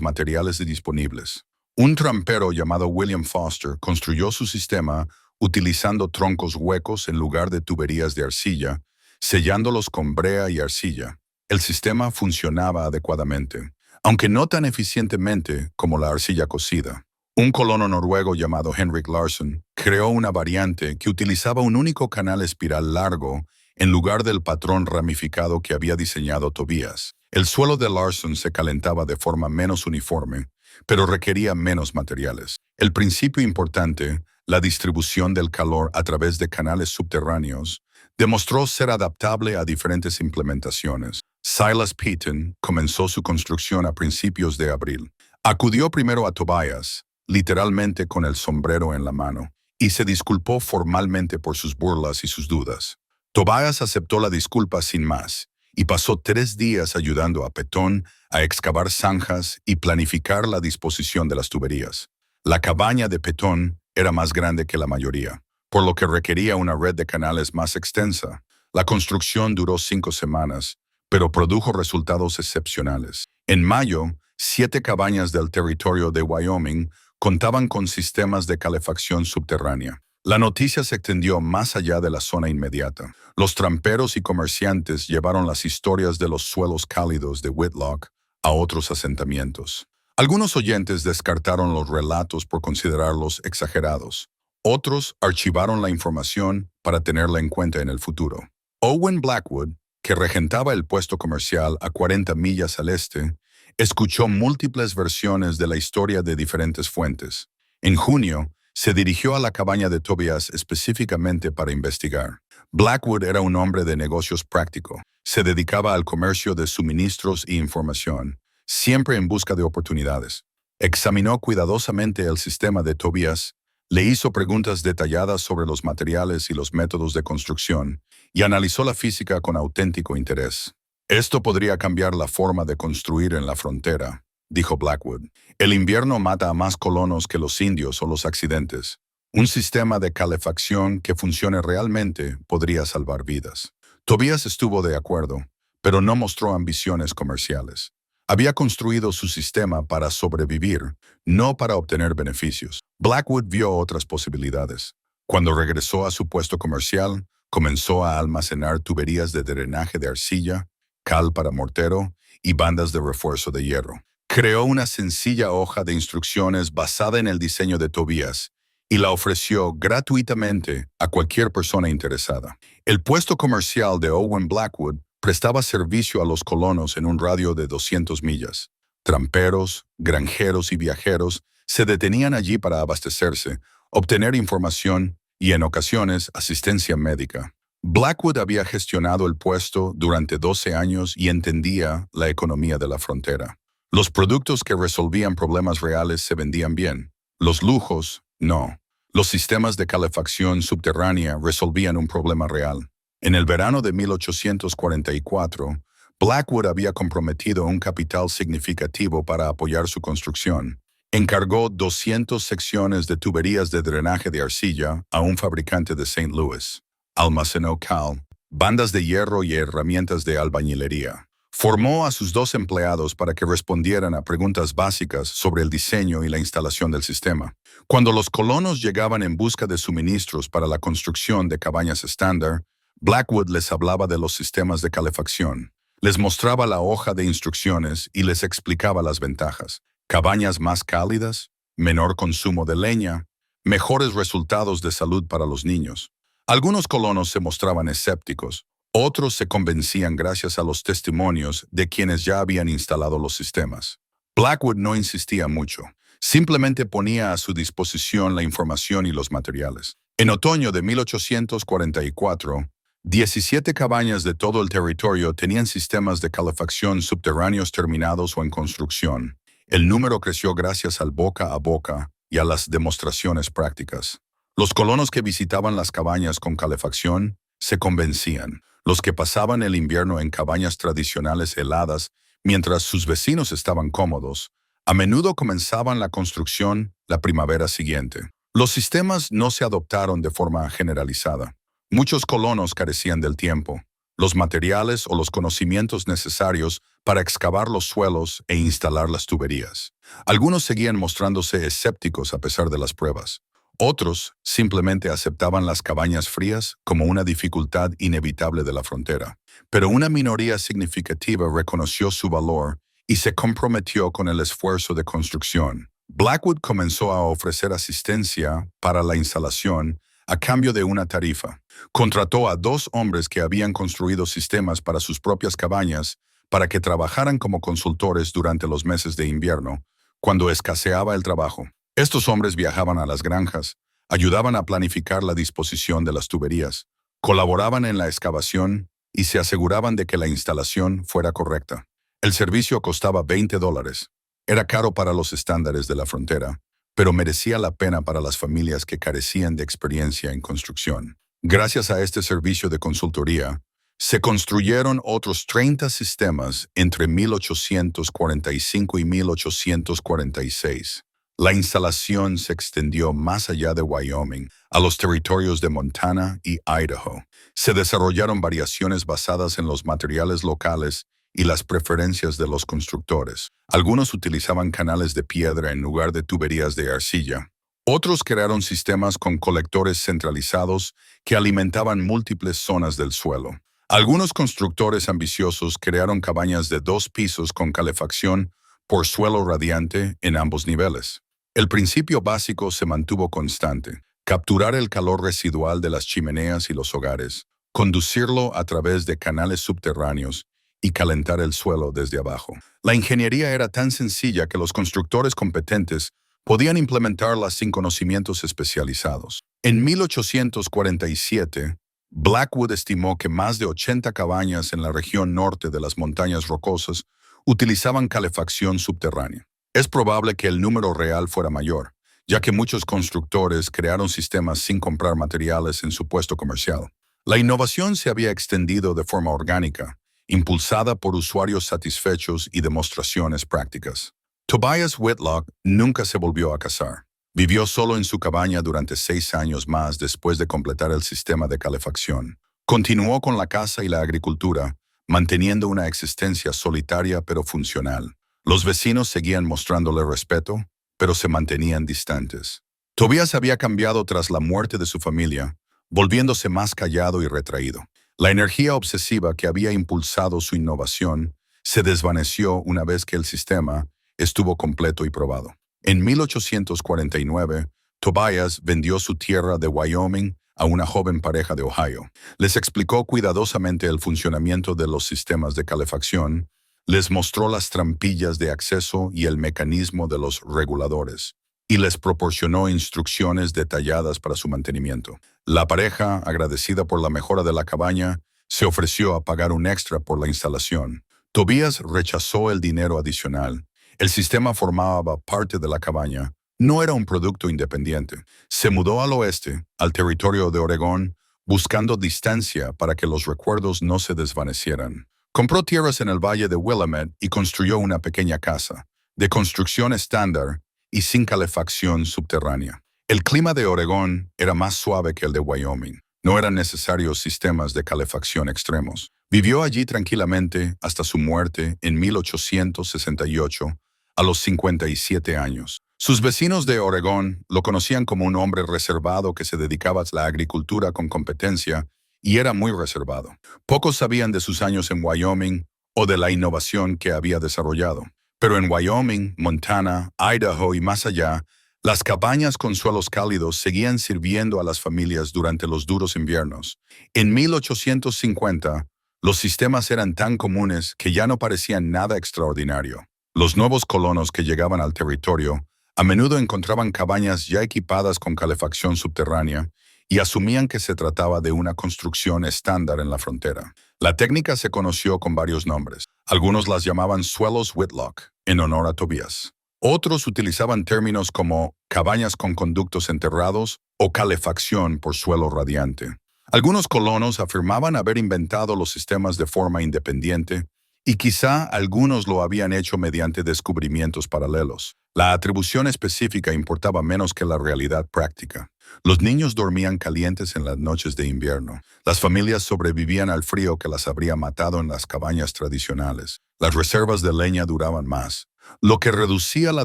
[SPEAKER 1] materiales disponibles. Un trampero llamado William Foster construyó su sistema utilizando troncos huecos en lugar de tuberías de arcilla, sellándolos con brea y arcilla. El sistema funcionaba adecuadamente, aunque no tan eficientemente como la arcilla cocida. Un colono noruego llamado Henrik Larsson creó una variante que utilizaba un único canal espiral largo en lugar del patrón ramificado que había diseñado Tobias. El suelo de Larsson se calentaba de forma menos uniforme, pero requería menos materiales. El principio importante, la distribución del calor a través de canales subterráneos, demostró ser adaptable a diferentes implementaciones. Silas Peyton comenzó su construcción a principios de abril. Acudió primero a Tobias, literalmente con el sombrero en la mano, y se disculpó formalmente por sus burlas y sus dudas. Tobias aceptó la disculpa sin más, y pasó 3 días ayudando a Peyton a excavar zanjas y planificar la disposición de las tuberías. La cabaña de Peyton era más grande que la mayoría, por lo que requería una red de canales más extensa. La construcción duró 5 semanas, pero produjo resultados excepcionales. En mayo, 7 cabañas del territorio de Wyoming contaban con sistemas de calefacción subterránea. La noticia se extendió más allá de la zona inmediata. Los tramperos y comerciantes llevaron las historias de los suelos cálidos de Whitlock a otros asentamientos. Algunos oyentes descartaron los relatos por considerarlos exagerados. Otros archivaron la información para tenerla en cuenta en el futuro. Owen Blackwood, que regentaba el puesto comercial a 40 millas al este, escuchó múltiples versiones de la historia de diferentes fuentes. En junio, se dirigió a la cabaña de Tobias específicamente para investigar. Blackwood era un hombre de negocios práctico. Se dedicaba al comercio de suministros e información, siempre en busca de oportunidades. Examinó cuidadosamente el sistema de Tobias, le hizo preguntas detalladas sobre los materiales y los métodos de construcción, y analizó la física con auténtico interés. Esto podría cambiar la forma de construir en la frontera, dijo Blackwood. El invierno mata a más colonos que los indios o los accidentes. Un sistema de calefacción que funcione realmente podría salvar vidas. Tobias estuvo de acuerdo, pero no mostró ambiciones comerciales. Había construido su sistema para sobrevivir, no para obtener beneficios. Blackwood vio otras posibilidades. Cuando regresó a su puesto comercial, comenzó a almacenar tuberías de drenaje de arcilla, cal para mortero y bandas de refuerzo de hierro. Creó una sencilla hoja de instrucciones basada en el diseño de Tobias y la ofreció gratuitamente a cualquier persona interesada. El puesto comercial de Owen Blackwood prestaba servicio a los colonos en un radio de 200 millas. Tramperos, granjeros y viajeros se detenían allí para abastecerse, obtener información y, en ocasiones, asistencia médica. Blackwood había gestionado el puesto durante 12 años y entendía la economía de la frontera. Los productos que resolvían problemas reales se vendían bien. Los lujos, no. Los sistemas de calefacción subterránea resolvían un problema real. En el verano de 1844, Blackwood había comprometido un capital significativo para apoyar su construcción. Encargó 200 secciones de tuberías de drenaje de arcilla a un fabricante de St. Louis. Almacenó cal, bandas de hierro y herramientas de albañilería. Formó a sus 2 empleados para que respondieran a preguntas básicas sobre el diseño y la instalación del sistema. Cuando los colonos llegaban en busca de suministros para la construcción de cabañas estándar, Blackwood les hablaba de los sistemas de calefacción. Les mostraba la hoja de instrucciones y les explicaba las ventajas. Cabañas más cálidas, menor consumo de leña, mejores resultados de salud para los niños. Algunos colonos se mostraban escépticos, otros se convencían gracias a los testimonios de quienes ya habían instalado los sistemas. Blackwood no insistía mucho, simplemente ponía a su disposición la información y los materiales. En otoño de 1844, 17 cabañas de todo el territorio tenían sistemas de calefacción subterráneos terminados o en construcción. El número creció gracias al boca a boca y a las demostraciones prácticas. Los colonos que visitaban las cabañas con calefacción se convencían. Los que pasaban el invierno en cabañas tradicionales heladas mientras sus vecinos estaban cómodos, a menudo comenzaban la construcción la primavera siguiente. Los sistemas no se adoptaron de forma generalizada. Muchos colonos carecían del tiempo, los materiales o los conocimientos necesarios para excavar los suelos e instalar las tuberías. Algunos seguían mostrándose escépticos a pesar de las pruebas. Otros simplemente aceptaban las cabañas frías como una dificultad inevitable de la frontera. Pero una minoría significativa reconoció su valor y se comprometió con el esfuerzo de construcción. Blackwood comenzó a ofrecer asistencia para la instalación a cambio de una tarifa. Contrató a 2 hombres que habían construido sistemas para sus propias cabañas para que trabajaran como consultores durante los meses de invierno, cuando escaseaba el trabajo. Estos hombres viajaban a las granjas, ayudaban a planificar la disposición de las tuberías, colaboraban en la excavación y se aseguraban de que la instalación fuera correcta. El servicio costaba $20. Era caro para los estándares de la frontera, pero merecía la pena para las familias que carecían de experiencia en construcción. Gracias a este servicio de consultoría, se construyeron otros 30 sistemas entre 1845 y 1846. La instalación se extendió más allá de Wyoming, a los territorios de Montana y Idaho. Se desarrollaron variaciones basadas en los materiales locales y las preferencias de los constructores. Algunos utilizaban canales de piedra en lugar de tuberías de arcilla. Otros crearon sistemas con colectores centralizados que alimentaban múltiples zonas del suelo. Algunos constructores ambiciosos crearon cabañas de 2 pisos con calefacción por suelo radiante en ambos niveles. El principio básico se mantuvo constante: capturar el calor residual de las chimeneas y los hogares, conducirlo a través de canales subterráneos y calentar el suelo desde abajo. La ingeniería era tan sencilla que los constructores competentes podían implementarla sin conocimientos especializados. En 1847, Blackwood estimó que más de 80 cabañas en la región norte de las Montañas Rocosas utilizaban calefacción subterránea. Es probable que el número real fuera mayor, ya que muchos constructores crearon sistemas sin comprar materiales en su puesto comercial. La innovación se había extendido de forma orgánica, impulsada por usuarios satisfechos y demostraciones prácticas. Tobias Whitlock nunca se volvió a casar. Vivió solo en su cabaña durante 6 años más después de completar el sistema de calefacción. Continuó con la caza y la agricultura, manteniendo una existencia solitaria pero funcional. Los vecinos seguían mostrándole respeto, pero se mantenían distantes. Tobias había cambiado tras la muerte de su familia, volviéndose más callado y retraído. La energía obsesiva que había impulsado su innovación se desvaneció una vez que el sistema estuvo completo y probado. En 1849, Tobias vendió su tierra de Wyoming a una joven pareja de Ohio. Les explicó cuidadosamente el funcionamiento de los sistemas de calefacción, les mostró las trampillas de acceso y el mecanismo de los reguladores, y les proporcionó instrucciones detalladas para su mantenimiento. La pareja, agradecida por la mejora de la cabaña, se ofreció a pagar un extra por la instalación. Tobias rechazó el dinero adicional. El sistema formaba parte de la cabaña. No era un producto independiente. Se mudó al oeste, al territorio de Oregón, buscando distancia para que los recuerdos no se desvanecieran. Compró tierras en el valle de Willamette y construyó una pequeña casa, de construcción estándar y sin calefacción subterránea. El clima de Oregón era más suave que el de Wyoming. No eran necesarios sistemas de calefacción extremos. Vivió allí tranquilamente hasta su muerte en 1868, a los 57 años. Sus vecinos de Oregón lo conocían como un hombre reservado que se dedicaba a la agricultura con competencia y era muy reservado. Pocos sabían de sus años en Wyoming o de la innovación que había desarrollado. Pero en Wyoming, Montana, Idaho y más allá, las cabañas con suelos cálidos seguían sirviendo a las familias durante los duros inviernos. En 1850, los sistemas eran tan comunes que ya no parecían nada extraordinario. Los nuevos colonos que llegaban al territorio a menudo encontraban cabañas ya equipadas con calefacción subterránea y asumían que se trataba de una construcción estándar en la frontera. La técnica se conoció con varios nombres. Algunos las llamaban suelos Whitlock, en honor a Tobias. Otros utilizaban términos como cabañas con conductos enterrados o calefacción por suelo radiante. Algunos colonos afirmaban haber inventado los sistemas de forma independiente y quizá algunos lo habían hecho mediante descubrimientos paralelos. La atribución específica importaba menos que la realidad práctica. Los niños dormían calientes en las noches de invierno. Las familias sobrevivían al frío que las habría matado en las cabañas tradicionales. Las reservas de leña duraban más, lo que reducía la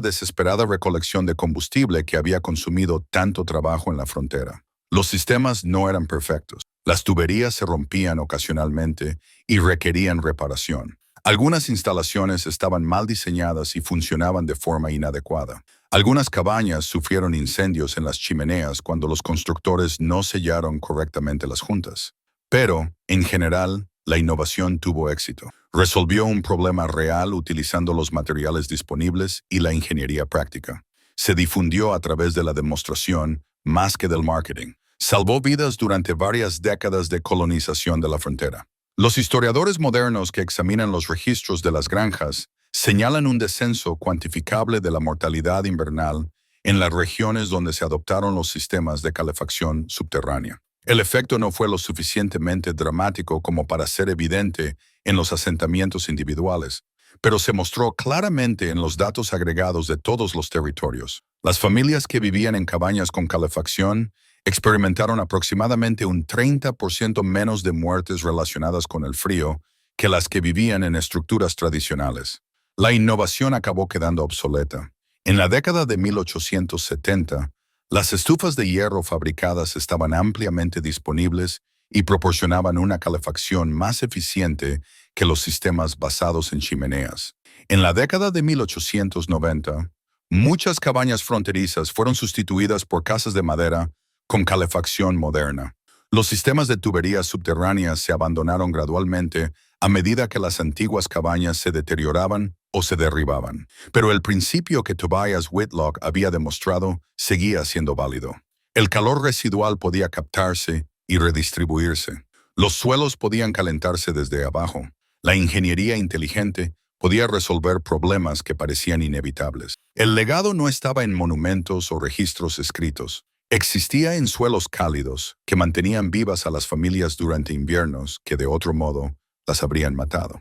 [SPEAKER 1] desesperada recolección de combustible que había consumido tanto trabajo en la frontera. Los sistemas no eran perfectos. Las tuberías se rompían ocasionalmente y requerían reparación. Algunas instalaciones estaban mal diseñadas y funcionaban de forma inadecuada. Algunas cabañas sufrieron incendios en las chimeneas cuando los constructores no sellaron correctamente las juntas. Pero, en general, la innovación tuvo éxito. Resolvió un problema real utilizando los materiales disponibles y la ingeniería práctica. Se difundió a través de la demostración más que del marketing. Salvó vidas durante varias décadas de colonización de la frontera. Los historiadores modernos que examinan los registros de las granjas señalan un descenso cuantificable de la mortalidad invernal en las regiones donde se adoptaron los sistemas de calefacción subterránea. El efecto no fue lo suficientemente dramático como para ser evidente en los asentamientos individuales, pero se mostró claramente en los datos agregados de todos los territorios. Las familias que vivían en cabañas con calefacción experimentaron aproximadamente un 30% menos de muertes relacionadas con el frío que las que vivían en estructuras tradicionales. La innovación acabó quedando obsoleta. En la década de 1870, las estufas de hierro fabricadas estaban ampliamente disponibles y proporcionaban una calefacción más eficiente que los sistemas basados en chimeneas. En la década de 1890, muchas cabañas fronterizas fueron sustituidas por casas de madera con calefacción moderna. Los sistemas de tuberías subterráneas se abandonaron gradualmente a medida que las antiguas cabañas se deterioraban o se derribaban. Pero el principio que Tobias Whitlock había demostrado seguía siendo válido. El calor residual podía captarse y redistribuirse. Los suelos podían calentarse desde abajo. La ingeniería inteligente podía resolver problemas que parecían inevitables. El legado no estaba en monumentos o registros escritos. Existía en suelos cálidos que mantenían vivas a las familias durante inviernos que de otro modo las habrían matado.